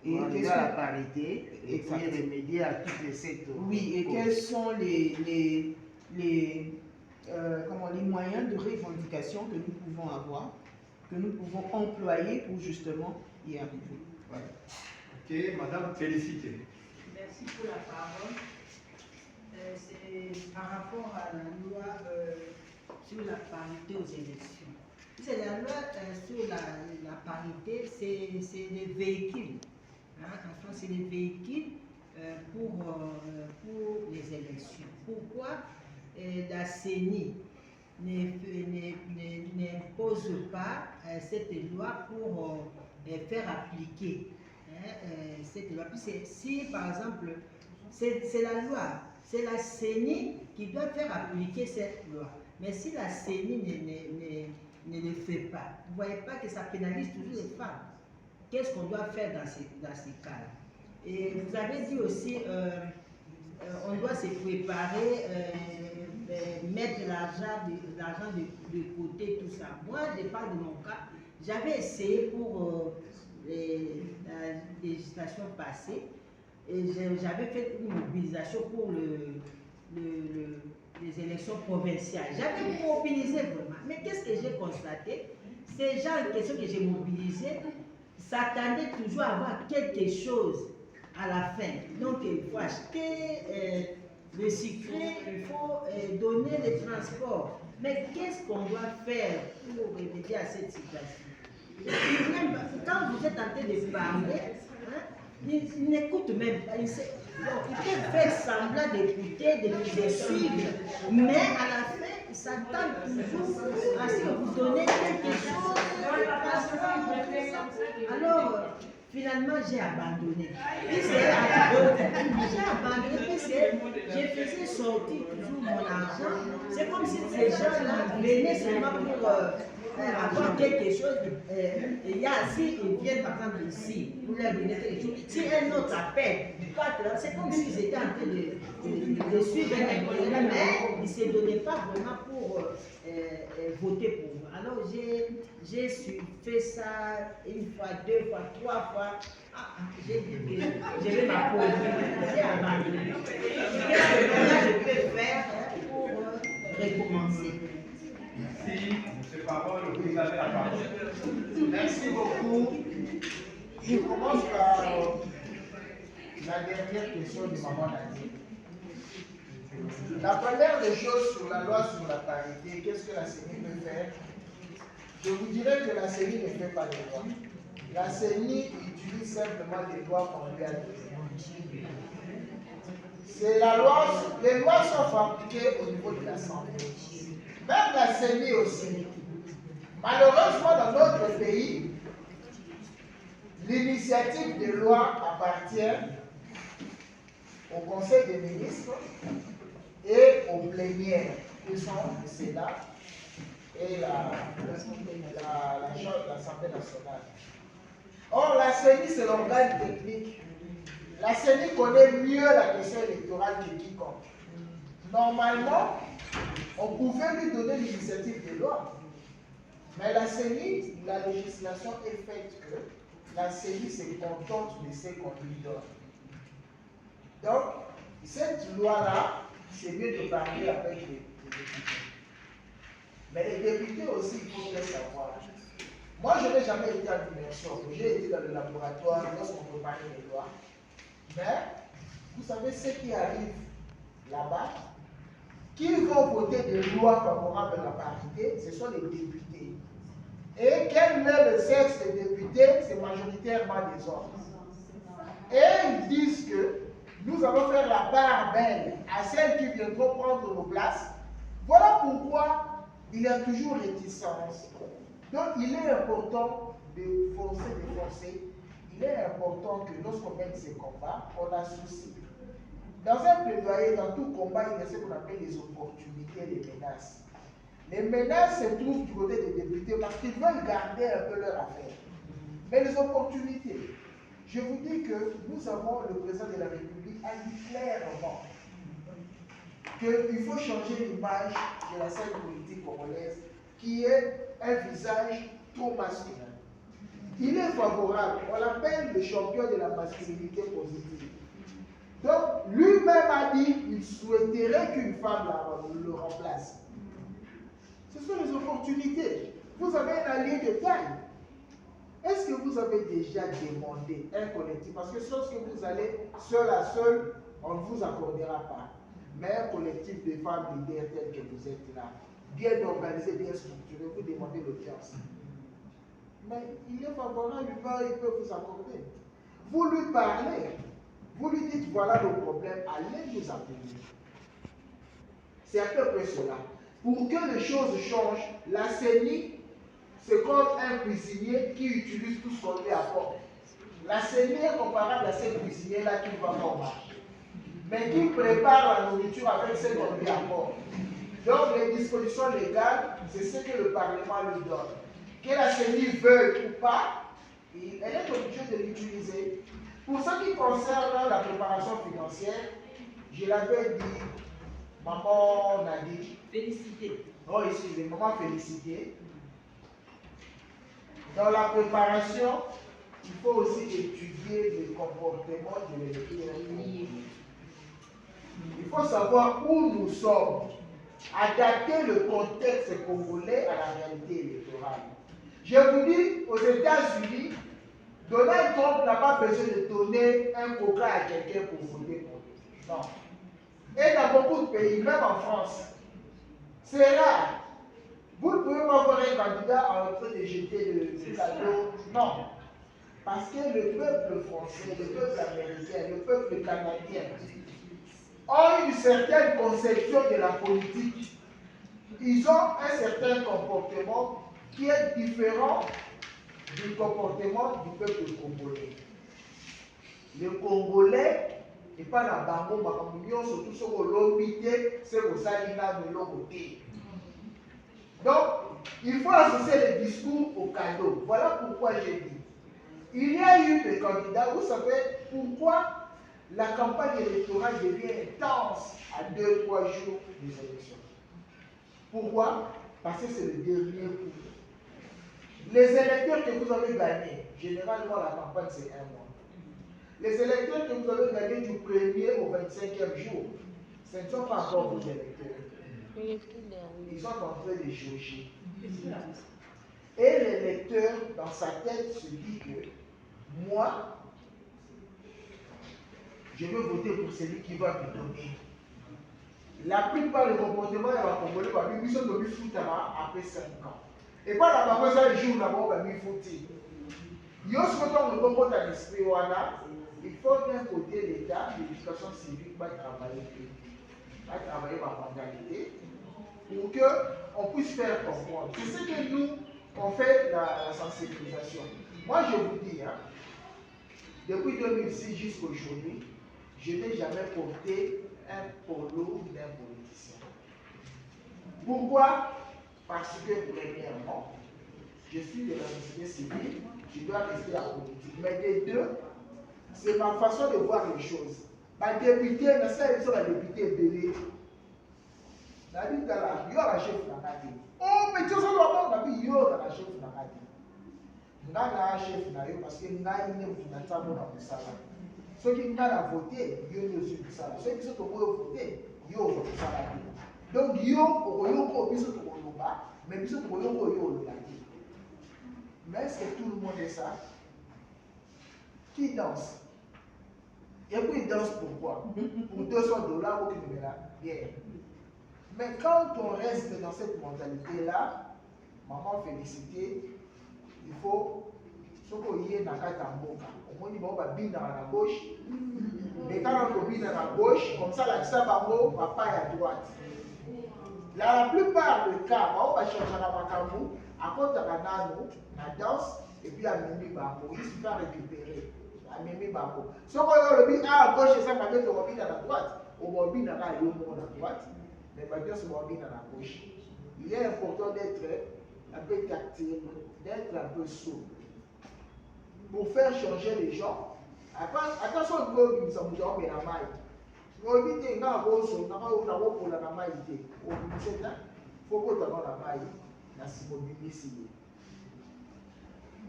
Speaker 1: Et arriver à la parité et puis remédier à tous les secteurs.
Speaker 5: Oui, et quels sont les moyens de revendication que nous pouvons avoir, que nous pouvons employer pour justement y arriver. Voilà.
Speaker 2: Ok, Madame Félicité.
Speaker 7: Merci pour la parole. C'est par rapport à la loi sur la parité aux élections. C'est la loi sur la parité, c'est les véhicules. Enfin, c'est les véhicules pour les élections. Pourquoi la CENI n'impose pas cette loi pour faire appliquer cette loi? Si par exemple, c'est la loi, c'est la CENI qui doit faire appliquer cette loi. Mais si la CENI ne le fait pas, vous ne voyez pas que ça pénalise toujours les femmes. Qu'est-ce qu'on doit faire dans ces cas-là? Et vous avez dit aussi, on doit se préparer, mettre l'argent de côté, tout ça. Moi, je parle de mon cas. J'avais essayé pour la législation passée, et j'avais fait une mobilisation pour les élections provinciales. J'avais mobilisé vraiment. Mais qu'est-ce que j'ai constaté? Ces gens en question que j'ai mobilisés s'attendaient toujours à avoir quelque chose à la fin. Donc il faut acheter le sucré, il faut donner le transport. Mais qu'est-ce qu'on doit faire pour remédier à cette situation? Quand vous êtes en train de parler, ils n'écoutent même pas. Ils peuvent faire semblant d'écouter, de suivre, mais à la fin, ils s'attendent toujours à ce que vous donnez quelque chose. Alors, finalement, j'ai abandonné. J'ai abandonné parce que je faisais sortir toujours mon argent. C'est comme si ces gens-là venaient seulement pour avoir quelque chose. Il y a, si ils viennent par exemple ici, pour leur donner quelque chose, si un autre appelle, c'est comme s'ils étaient en train de suivre un candidat, mais ils ne se donnaient pas vraiment pour voter pour moi. Alors j'ai fait ça une fois, deux fois, trois fois. J'ai dit que je vais m'appauvrir, j'ai abandonné. Qu'est-ce que je peux faire pour recommencer?
Speaker 2: Merci, M. Parole, vous avez la parole.
Speaker 1: Merci beaucoup. Je commence par la dernière question de Maman Nani. La première des choses sur la loi sur la parité, qu'est-ce que la CENI peut faire? Je vous dirais que la CENI ne fait pas de loi. La CENI utilise simplement les lois qu'on lui a données. C'est la loi, les lois sont fabriquées au niveau de l'Assemblée. Même la CENI aussi. Malheureusement, dans notre pays, l'initiative de loi appartient au Conseil des ministres et aux plénières, qui sont le Sénat et l'Assemblée nationale. Or, la CENI, c'est l'organe technique. La CENI connaît mieux la question électorale que quiconque. Normalement, on pouvait lui donner l'initiative de loi. Mais la CENI, la législation est faite que la CENI se contente de ce qu'on lui donne. Donc, cette loi-là, c'est mieux de parler avec les députés. Mais les députés aussi, il faut bien savoir. Moi, je n'ai jamais été en immersion. J'ai été dans le laboratoire lorsqu'on préparait les lois. Mais, vous savez, ce qui arrive là-bas, qui vont voter des lois favorables à la parité, ce sont les députés. Et quel est le sexe des députés? C'est majoritairement des hommes. Et ils disent que nous allons faire la part belle à celles qui viendront prendre nos places. Voilà pourquoi il y a toujours réticence. Donc il est important de forcer. Il est important que lorsqu'on mène ces combats, on associe. Dans un plaidoyer, dans tout combat, il y a ce qu'on appelle les opportunités et les menaces. Les menaces se trouvent du côté des députés parce qu'ils veulent garder un peu leur affaire. Mais les opportunités, je vous dis que nous avons le président de la République a dit clairement qu'il faut changer l'image de la scène politique congolaise qui est un visage trop masculin. Il est favorable, on l'appelle le champion de la masculinité positive. Donc lui-même a dit qu'il souhaiterait qu'une femme le remplace. Ce sont les opportunités. Vous avez un allié de taille. Est-ce que vous avez déjà demandé un collectif? Parce que lorsque vous allez seul à seul, on ne vous accordera pas. Mais un collectif de femmes leaders tel que vous êtes là, bien organisé, bien structuré, vous demandez l'audience. Mais il est favorable, il peut vous accorder. Vous lui parlez, vous lui dites voilà le problème, allez nous appeler. C'est à peu près cela. Pour que les choses changent, la CENI, c'est comme un cuisinier qui utilise tout ce qu'on lui apporte. La CENI est comparable à ces cuisiniers-là qui ne vont pas au marché, mais qui prépare la nourriture avec ce qu'on lui apporte. Donc les dispositions légales, c'est ce que le Parlement lui donne. Que la CENI veuille ou pas, elle est obligée de l'utiliser. Pour ce qui concerne la préparation financière, je l'avais dit, maman Nadi.
Speaker 7: Félicité.
Speaker 1: Oh, excusez-moi, maman Félicité. Dans la préparation, il faut aussi étudier le comportement de l'électeur. Il faut savoir où nous sommes, adapter le contexte congolais à la réalité électorale. Je vous dis, aux États-Unis, Donald Trump n'a pas besoin de donner un coca à quelqu'un pour voter pour lui. Non. Et dans beaucoup de pays, même en France, c'est rare. Vous ne pouvez pas voir un candidat en train de jeter le cadeau. Non. Parce que le peuple français, le peuple américain, le peuple canadien ont une certaine conception de la politique. Ils ont un certain comportement qui est différent du comportement du peuple congolais. Le Congolais n'est pas la bango, surtout sur l'obité, c'est au salina de l'obité. Donc, il faut associer les discours au cadeau. Voilà pourquoi j'ai dit. Il y a eu des candidats, vous savez pourquoi la campagne électorale devient intense à 2-3 jours des élections. Pourquoi? Parce que c'est le dernier coup. Les électeurs que vous avez gagnés, généralement la campagne c'est 1 mois. Les électeurs que vous avez gagnés du 1er au 25e jour, ce ne sont pas encore vos électeurs. Ils sont en train de jauger. Et l'électeur, dans sa tête, se dit que moi, je veux voter pour celui qui va me donner. La plupart des comportements de la Congolais, ils sont devenus foutus après 5 ans. Et pas la parole, ça, le jour d'abord, ils sont foutus. Il y a ce qu'on dans l'esprit, il faut d'un côté l'État, l'éducation civique, va travailler ma mentalité, pour qu'on puisse faire comprendre. C'est ce que nous, on fait la sensibilisation. Moi, je vous dis, depuis 2006 jusqu'à aujourd'hui, je n'ai jamais porté un polo d'un politicien. Pourquoi? Parce que, premièrement, je suis de la société civile, je dois rester en politique. Mais des deux, c'est ma façon de voir les choses. Ma députée, mais ça, ils sont la députée belée. La vie là, il y a la chef dans la vie. Oh, mais tu sais, il y a la chef dans la vie. Il y a la chef dans la vie parce que il y a une femme dans le salon. Ceux qui ont voté, il y a aussi du salon. Ceux qui sont voté, il y a aussi du salon. Donc, il y a aussi du salon, mais il y a aussi du salon. Mais est-ce que tout le monde est ça? Qui danse? Et puis il danse pourquoi? Pour $200 ou qu'il me l'a bien. Mais quand on reste dans cette mentalité-là, maman Félicité, il faut soki oye na kati ya mboka omoni bango babinaka na gauche mais quand on kobina na gauche comme ça lakisa bango papa ya droite. La plupart des cas bango bachangaka makambo akotaka nano na danse et puis amemi bango il suffit à récupérer amemi bango soki oyo olobi à gauche eza mabe tokobina na droite obobinaka yo moko na droite mais banyonso bobina na gauche. Il est important d'être un peu tactile, d'être un peu souple pour faire changer les gens. Attention au niveau du Samouja, mais la maille. On dit que quand on a pour la maille, il faut que tu aies la maille.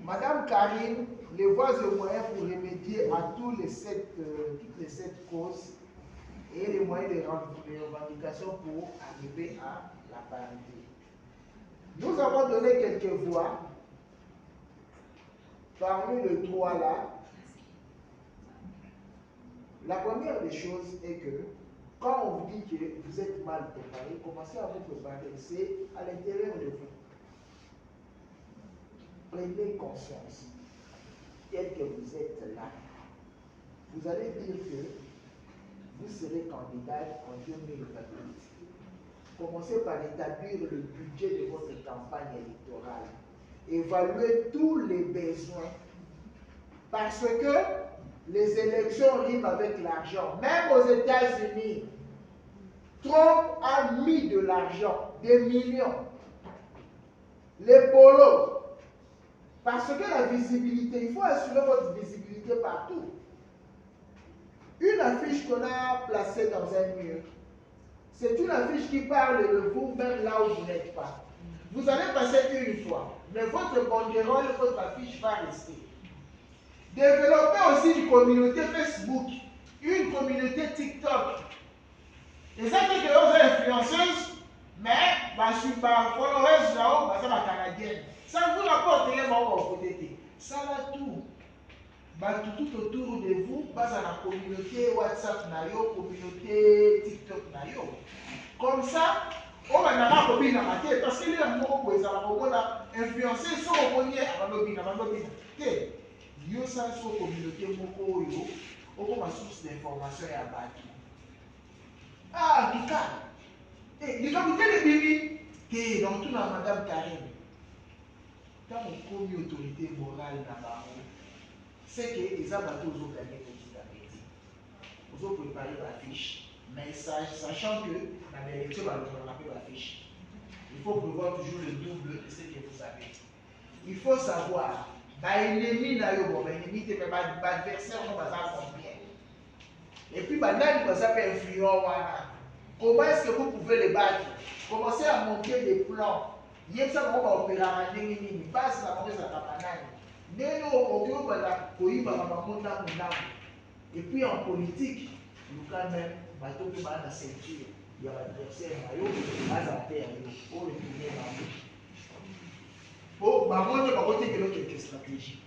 Speaker 1: Madame Karine, les voies et moyens pour remédier à toutes les 7 causes et les moyens de revendication pour arriver à la parité. Nous avons donné quelques voies. Parmi les 3 là, la première des choses est que quand on vous dit que vous êtes mal préparé, commencez à vous préparer. C'est à l'intérieur de vous. Prenez conscience, tel que vous êtes là. Vous allez dire que vous serez candidat en 2028. Commencez par établir le budget de votre campagne électorale. Évaluez tous les besoins. Parce que les élections riment avec l'argent. Même aux États-Unis, Trump a mis de l'argent, des millions. Les polos. Parce que la visibilité, il faut assurer votre visibilité partout. Une affiche qu'on a placée dans un mur, c'est une affiche qui parle de vous même là où vous n'êtes pas. Vous allez passer une fois, mais votre banderole, votre affiche va rester. Développez aussi une communauté Facebook, une communauté TikTok. Et ça fait que vous êtes influenceuse, mais je suis pas followeuse là-haut, c'est ma canadienne. Ça vous rapporte rien au côté. Ça va tout. Tout autour de vous, dans la communauté WhatsApp, communauté TikTok. Comme ça, on va pas copie dans la tête parce que les gens qui sont influencés sont connus à la yo ça sur communauté moko yo, on source d'information et à bâti. Ah, en tout cas, les gens qui bibi, que dans tout la Madame Karine, quand on commis autorité morale dans la rue, c'est que les abattus ont gagné petit à petit. Ils ont préparé la fiche, mais sachant que dans l'élection, on a fait la fiche. Il faut prévoir toujours le double de ce que vous avez. Il faut savoir, l'ennemi n'a pas l'ennemi, l'adversaire n'a pas combien. Et puis, maintenant, ça peut influer. Comment est-ce que vous pouvez les battre? Commencez à monter des plans. Il y a ça qu'on va opérer à l'ennemi, passe la mauvaise à la banane. Et puis en politique, nous quand même, bateau qui va dans la ceinture, il y a l'adversaire, il y a l'adversaire, pour le tourner dans le il y a quelques stratégies.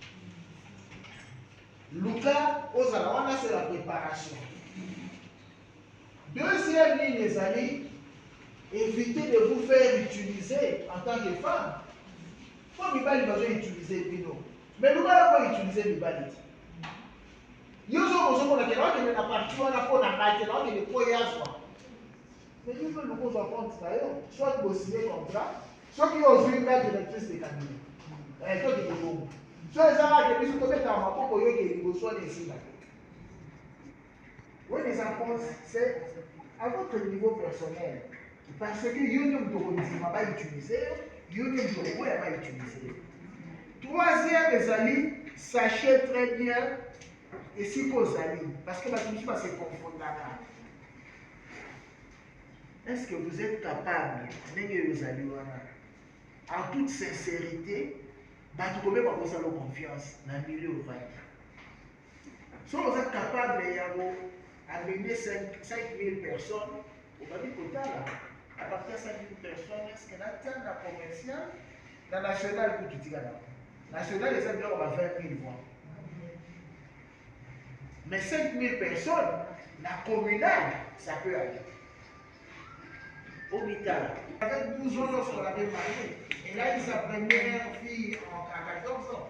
Speaker 1: Lucas, c'est la préparation. Deuxième ligne, les amis, évitez de vous faire utiliser en tant que femme. Il faut que vous utiliser Pino. Mais nous allons utiliser les balites. Nous avons dit que nous avons parti pour les voyages. Mais nous voulons nous comprendre soit vous signez comme ça, soit qui ont une carte directrice de cabinet. Soit les gens qui sont mettre en rapport pour que vous soyez ici. Oui, les enfants, c'est à votre niveau personnel. Parce que Union de va pas utiliser, Union de va pas utiliser. Troisième, les amis, sachez très bien, et si vos amis, parce que je ne suis pas se confondre là. Est-ce que vous êtes capable, en toute sincérité, de trouver votre confiance dans le milieu ouvert? Si vous êtes capable d'amener 5 000 personnes, vous avez dit à partir de 5 000 personnes, est-ce que dans la provinciale, dans la nationale, vous quittez là? National, les gens ont 20 000 voix. Mais 5 000 personnes, la communale, ça peut aller. Au Mittal, avec 12 ans, lorsqu'on avait marié, elle a eu sa première fille à 14 ans.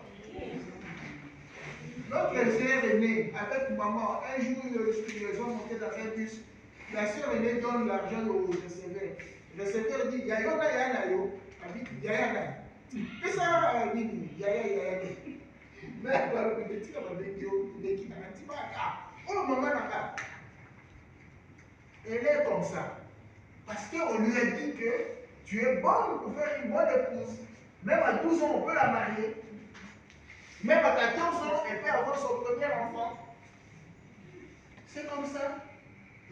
Speaker 1: Notre sœur aînée, avec maman, un jour, ils ont monté dans un bus. La sœur aînée donne l'argent au receveur. Le receveur dit, Yayo na yana yo. Elle dit, Yaya na. Qu'est-ce que ça dit? Yaya, Yaya. Mais voilà, le petit comme un vidéo, il est qui n'a pas dit, oh maman n'a. Elle est comme ça. Parce qu'on lui a dit que tu es bonne pour faire une bonne épouse. Même à 12 ans, on peut la marier. Même à 14 ans, elle peut avoir son premier enfant. C'est comme ça.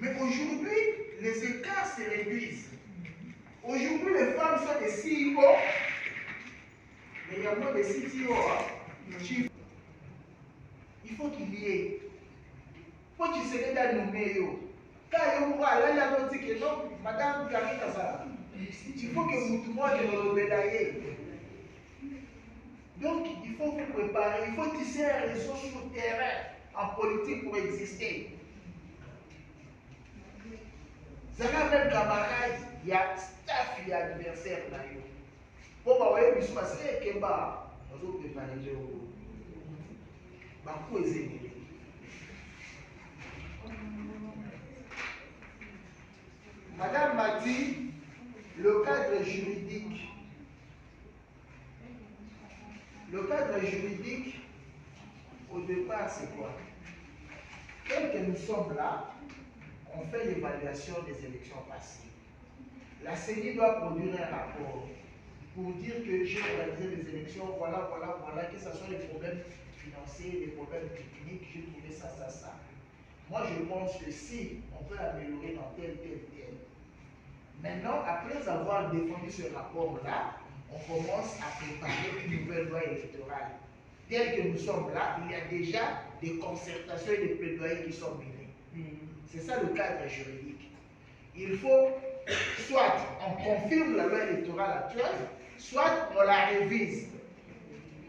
Speaker 1: Mais aujourd'hui, les écarts se réduisent. Aujourd'hui, les femmes sont des CEO. Mais il y a moins de CTO. Il faut qu'il y ait. Il faut qu'il se l'aide à nommer. Quand il y a là, il dit que non, madame Gary Kazara, il faut que vous trouviez le médaillé. Donc, il faut vous préparer, il faut tisser un réseau sur le terrain en politique pour exister. Zara même camarade, il y a staff, il y a adversaire là. Bon, bah, oui, je suis passé, Kemba, on va préparer le. Bah, pour les aider. Madame m'a dit le cadre juridique. Le cadre juridique, au départ, c'est quoi? Tel que nous sommes là, on fait l'évaluation des élections passées. La CENI doit produire un rapport pour dire que j'ai organisé les élections, voilà, que ce soit les problèmes financiers, les problèmes techniques, j'ai trouvé ça. Moi, je pense que si on peut améliorer dans tel. Maintenant, après avoir défendu ce rapport-là, on commence à préparer une nouvelle loi électorale. Tel que nous sommes là, il y a déjà des concertations et des plaidoyers qui sont menés. C'est ça le cadre juridique. Il faut, soit on confirme la loi électorale actuelle, soit on la révise.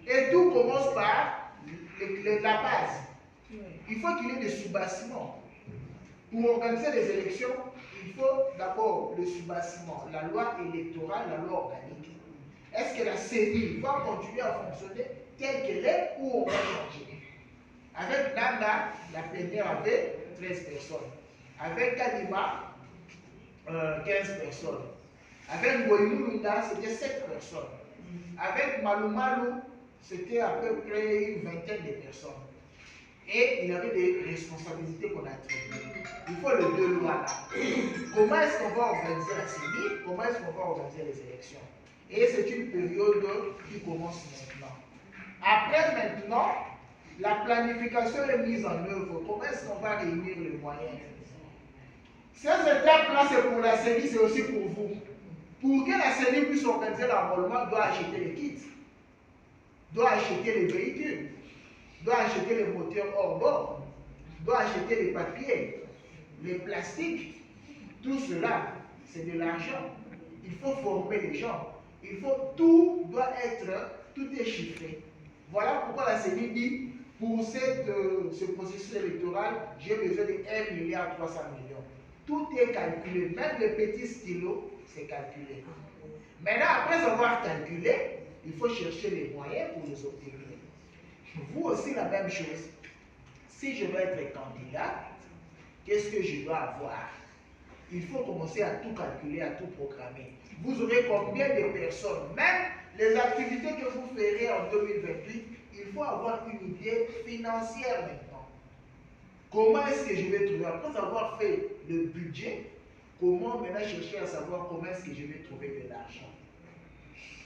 Speaker 1: Et tout commence par la base. Il faut qu'il y ait des sous-bassements. Pour organiser les élections, il faut d'abord le sous-bassement, la loi électorale, la loi organique. Est-ce que la CENI va continuer à fonctionner telle qu'elle est ou on va changer? Avec Nanga, la plénière avait 13 personnes. Avec Kadima, 15 personnes. Avec Boïmoulunda, c'était 7 personnes. Avec Malumalu, c'était à peu près une vingtaine de personnes. Et il y avait des responsabilités qu'on a attribuées. Il faut les deux lois là. Comment est-ce qu'on va organiser la CENI? Comment est-ce qu'on va organiser les élections? Et c'est une période qui commence maintenant. Après maintenant, la planification est mise en œuvre. Comment est-ce qu'on va réunir les moyens? Ces étapes-là, c'est pour la CENI, c'est aussi pour vous. Pour que la CENI puisse organiser l'enrôlement, doit acheter les kits, doit acheter les véhicules, doit acheter les moteurs hors bord, doit acheter les papiers, les plastiques. Tout cela, c'est de l'argent. Il faut former les gens. Il faut, tout est chiffré. Voilà pourquoi la CENI dit, pour ce processus électoral, j'ai besoin de 1,3 milliard. Tout est calculé, même les petits stylos, c'est calculé. Maintenant, après avoir calculé, il faut chercher les moyens pour les obtenir. Vous aussi, la même chose. Si je veux être candidat, qu'est-ce que je dois avoir? Il faut commencer à tout calculer, à tout programmer. Vous aurez combien de personnes? Même les activités que vous ferez en 2028, il faut avoir une idée financière maintenant. Comment est-ce que je vais trouver? Après avoir fait le budget, comment maintenant chercher à savoir comment est-ce que je vais trouver de l'argent?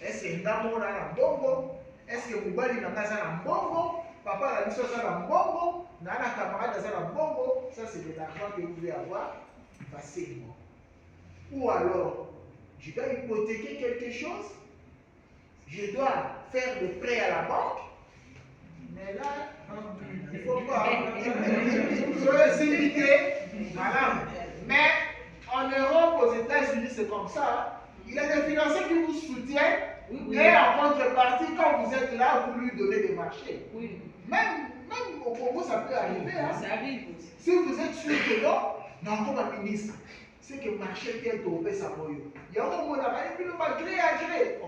Speaker 1: Est-ce que Ndamo na mbongo? Est-ce que Moubali na na mbongo? Papa la mission na mbongo? Nana camarade na mbongo? Ça c'est de l'argent que vous devez avoir facilement. Ou alors, je dois hypothéquer quelque chose? Je dois faire des prêts à la banque? Mais là, il ne faut pas. Soyez limité, madame. Mais en Europe, aux États-Unis, c'est comme ça. Il y a des financiers qui vous soutiennent. Et en contrepartie, quand vous êtes là, vous lui donnez des marchés.
Speaker 4: Oui.
Speaker 1: Même au Congo, ça peut arriver. Hein.
Speaker 4: Ça arrive aussi.
Speaker 1: Si vous êtes sûr que non, comme un ministre, c'est que le marché est tombé, ça va. Il y a un moment où on a gré à gré.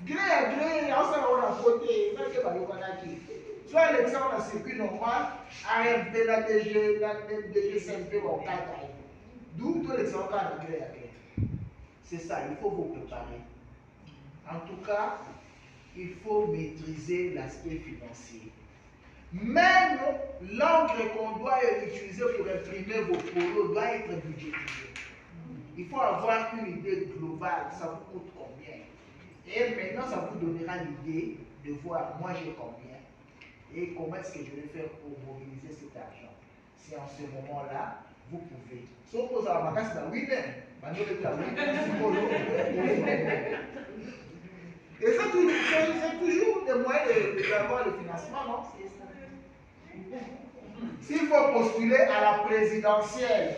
Speaker 1: Gré à gré, on s'en va à côté. soit l'élection dans le circuit normal, AMP, la DG, la DGCMP, ou en 4 ans. D'où toute l'élection quand on a. C'est ça, il faut vous préparer. En tout cas, il faut maîtriser l'aspect financier. Même l'encre qu'on doit utiliser pour imprimer vos polos doit être budgétisé. Il faut avoir une idée globale, ça vous coûte combien. Et maintenant, ça vous donnera l'idée de voir, moi j'ai combien et comment est-ce que je vais faire pour mobiliser cet argent. Si en ce moment-là, vous pouvez. Sauf que ça va passer dans 8 ans. Et ça, c'est toujours des moyens d'avoir le financement, non? S'il faut postuler à la présidentielle,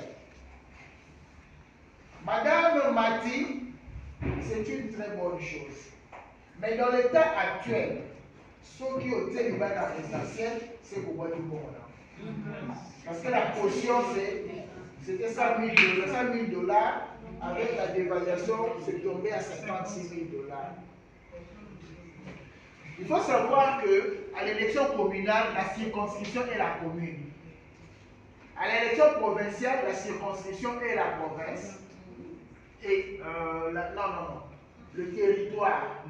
Speaker 1: Madame Mati, c'est une très bonne chose. Mais dans l'état actuel, ceux qui ont été à la présidentielle, c'est pour moi du bon. Parce que la caution, c'était 100 000 $. Avec la dévaluation, c'est tombé à 56 000 $. Il faut savoir qu'à l'élection communale, la circonscription est la commune. À l'élection provinciale, la circonscription est la province. Et le territoire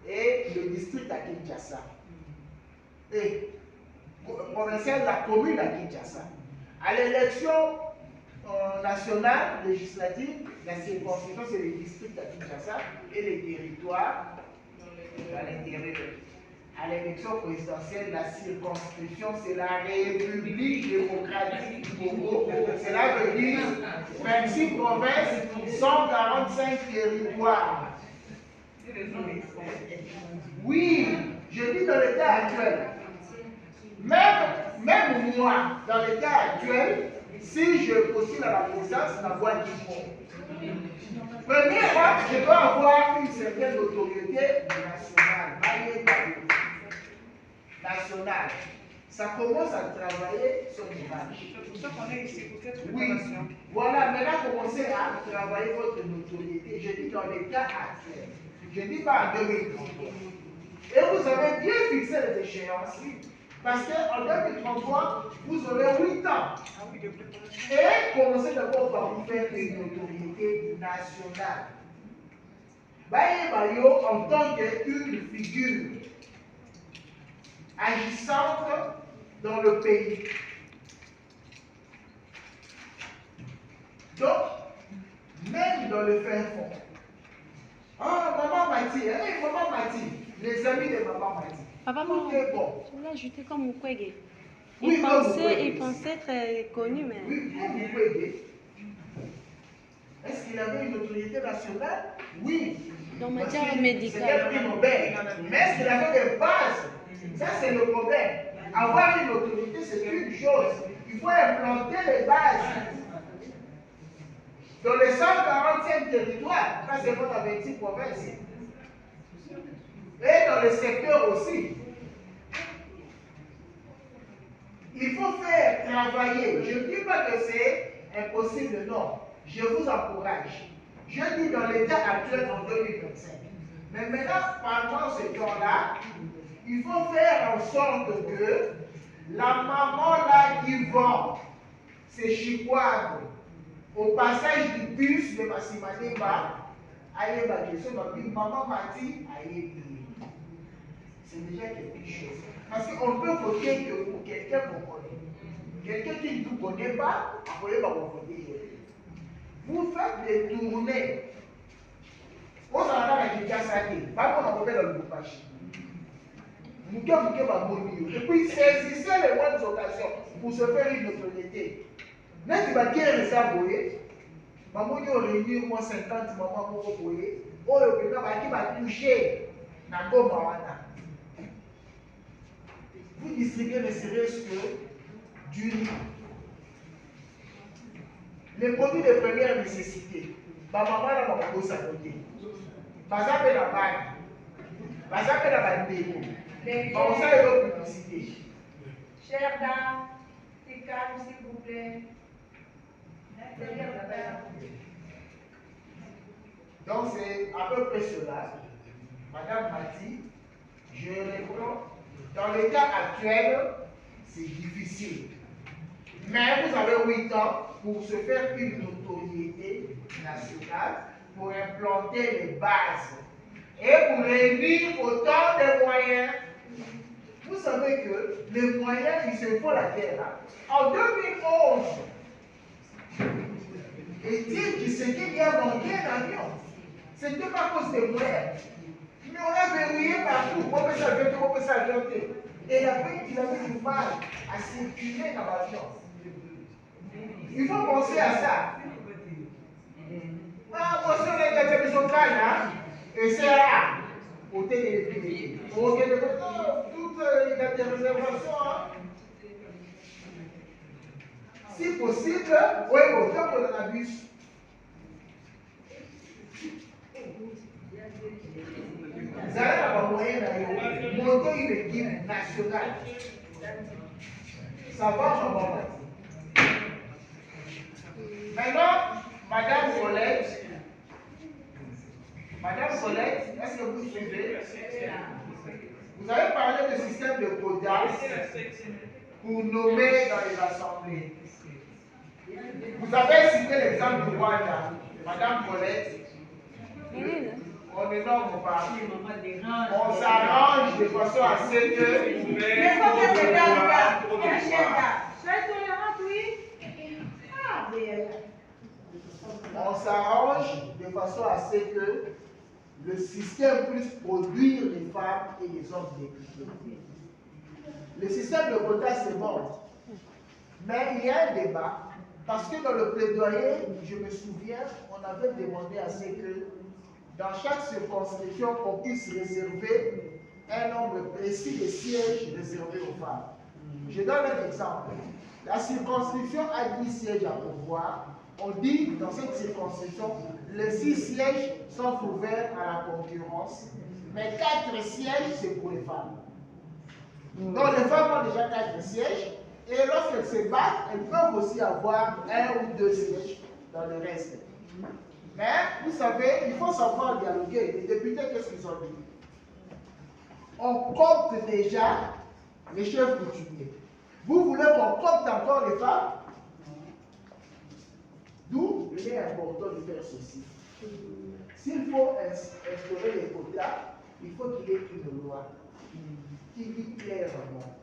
Speaker 1: et le district à Kinshasa. Et provinciale, la commune à Kinshasa. À l'élection nationale, législative, la circonscription, c'est le district à Kinshasa et les territoires à l'intérieur. À l'élection présidentielle, la circonscription, c'est la République démocratique du Congo. Cela veut dire 26 provinces, 145 territoires. Oui, je dis dans l'état actuel. Même moi, dans l'état actuel, si je postule à la présidence, la voix du monde. Premièrement, je dois avoir une certaine notoriété nationale. Ça commence à travailler sur l'image.
Speaker 5: C'est pour ça qu'on est ici, pour cette
Speaker 1: Oui,
Speaker 5: préparation.
Speaker 1: voilà, maintenant commencez à travailler votre notoriété. Je dis dans l'état actuel. Je ne dis pas en 2033. Et vous avez bien fixé les échéances. Parce qu'en 2033, vous aurez 8 ans. Et commencez d'abord par vous faire une notoriété nationale. Bayo en tant qu'une figure agissante dans le pays. Donc, même dans le fin fond. Ah, Maman Mati, Maman Mati, les amis de Maman Mati.
Speaker 3: Papa,
Speaker 1: tout est bon.
Speaker 3: je voulais ajouter comme Mukwege.
Speaker 1: Oui,
Speaker 3: Il pensait être connu, mais...
Speaker 1: Oui, comme Mukwege. Est-ce qu'il avait une autorité nationale? Oui.
Speaker 3: Dans
Speaker 1: Parce
Speaker 3: matière
Speaker 1: qu'il-
Speaker 3: médicale.
Speaker 1: C'était un prix Nobel. Mais est-ce qu'il avait des bases? Ça, c'est le problème. Avoir une autorité, c'est une chose. Il faut implanter les bases. Dans les 145 territoires, là, c'est dans 26 provinces. Et dans les secteurs aussi. Il faut faire travailler. Je ne dis pas que c'est impossible, non. Je vous encourage. Je dis dans l'état actuel en 2025. Mais maintenant, pendant ce temps-là, il faut faire en sorte que la maman là qui vend ses chikwades au passage du bus de Massimanimba, aïe maman Mati, aïe. C'est déjà quelque chose. Parce qu'on peut voter que pour quelqu'un qu'on connaît. Quelqu'un qui ne vous connaît pas, vous ne pouvez pas vous voter. Vous faites des tournées. On s'en va à Kinshasa, pas qu'on en dans le Boupachi. Et puis saisissez les bonnes occasions pour se faire une notoriété. Là, tu vas dire ça, vous voyez. Maman, il réunit au moins 50 mamans pour vous voyez. Oh, le président qui va toucher. Vous distribuez ne serait-ce que du riz. Les produits de première nécessité. Ma maman n'a pas beaucoup à côté. Par exemple, la bague. Par exemple, la bandéro. Par ça, il y a publicité.
Speaker 6: Chère dame, c'est calme, s'il vous plaît.
Speaker 1: Donc, c'est à peu près cela. Madame Mati, je reprends Dans le cas actuel, c'est difficile. Mais vous avez 8 ans pour se faire une notoriété nationale, pour implanter les bases et pour réunir autant de moyens. Vous savez que les moyens, ils se font la guerre. En 2011, Étienne Tshisekedi a manqué un avion. Ce n'était pas à cause des moyens. Mais on a verrouillé partout. On peut s'avienter. Et après, il avait du mal à circuler dans l'avion. Il faut penser à ça. Ah, moi, si on est dans le journal, et c'est là, au télé, toutes il y a des réservations. Si possible, oui, autant qu'on en abuse. Vous allez avoir moyen d'aller monter une équipe nationale. Ça va, maman. Maintenant, Madame Colette, est-ce que vous suivez? Vous avez parlé de système de quotas pour nommer dans les assemblées. Vous avez cité l'exemple du Rwanda, Madame Colette. On ne nomme pas. On s'arrange de façon à ce que.
Speaker 6: Mais il faut que les un chef d'art. Soyez tolérante, oui. Ah, mais.
Speaker 1: On s'arrange de façon à ce que le système puisse produire les femmes et les hommes députés. Le système de quota, c'est bon. Mais il y a un débat, parce que dans le plaidoyer, je me souviens, on avait demandé à ce que dans chaque circonscription, on puisse réserver un nombre précis de sièges réservés aux femmes. Je donne un exemple. La circonscription a 10 sièges à pourvoir. On dit dans cette circonscription, les 6 sièges sont ouverts à la concurrence, mais 4 sièges, c'est pour les femmes. Donc les femmes ont déjà 4 sièges, et lorsqu'elles se battent, elles peuvent aussi avoir 1 ou 2 sièges dans le reste. Mais, vous savez, il faut savoir dialoguer. Les députés, qu'est-ce qu'ils ont dit? On compte déjà les chefs coutumiers. Vous voulez qu'on compte encore les femmes? D'où il est important de faire ceci. S'il faut instaurer les quotas, il faut qu'il y ait une loi qui dit clairement,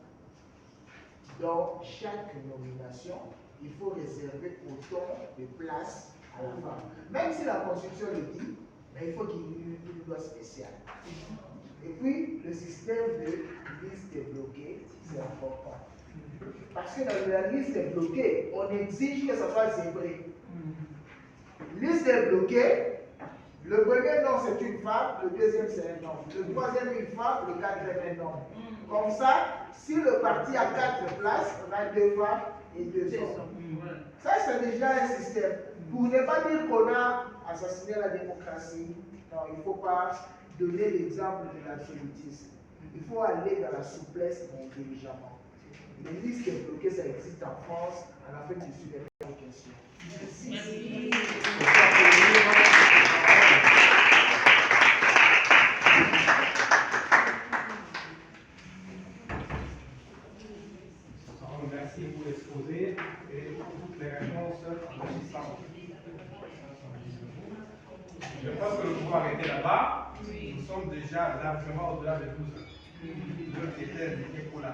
Speaker 1: dans chaque nomination, il faut réserver autant de places à la femme. Même si la Constitution le dit, mais il faut qu'il y ait une loi spéciale. Et puis, le système de liste bloquée, c'est important. Parce que dans la liste bloquée, on exige que ça soit zébré. Liste bloquée, le premier nom c'est une femme, le deuxième c'est un homme, le troisième une femme, le quatrième un homme. Comme ça, si le parti a 4 places, on a 2 femmes et 2 hommes. Ça c'est déjà un système. Pour ne pas dire qu'on a assassiné la démocratie, non, il ne faut pas donner l'exemple de l'absolutisme. Il faut aller dans la souplesse, mais intelligemment. Les listes bloquées, ça existe en France, en Afrique du Sud, il y a une question. Merci.
Speaker 2: Merci pour l'exposé et pour toutes les réponses enrichissantes. Je pense que nous pouvons arrêter là-bas. Nous sommes déjà largement au-delà de 12 heures. L'heure était pour la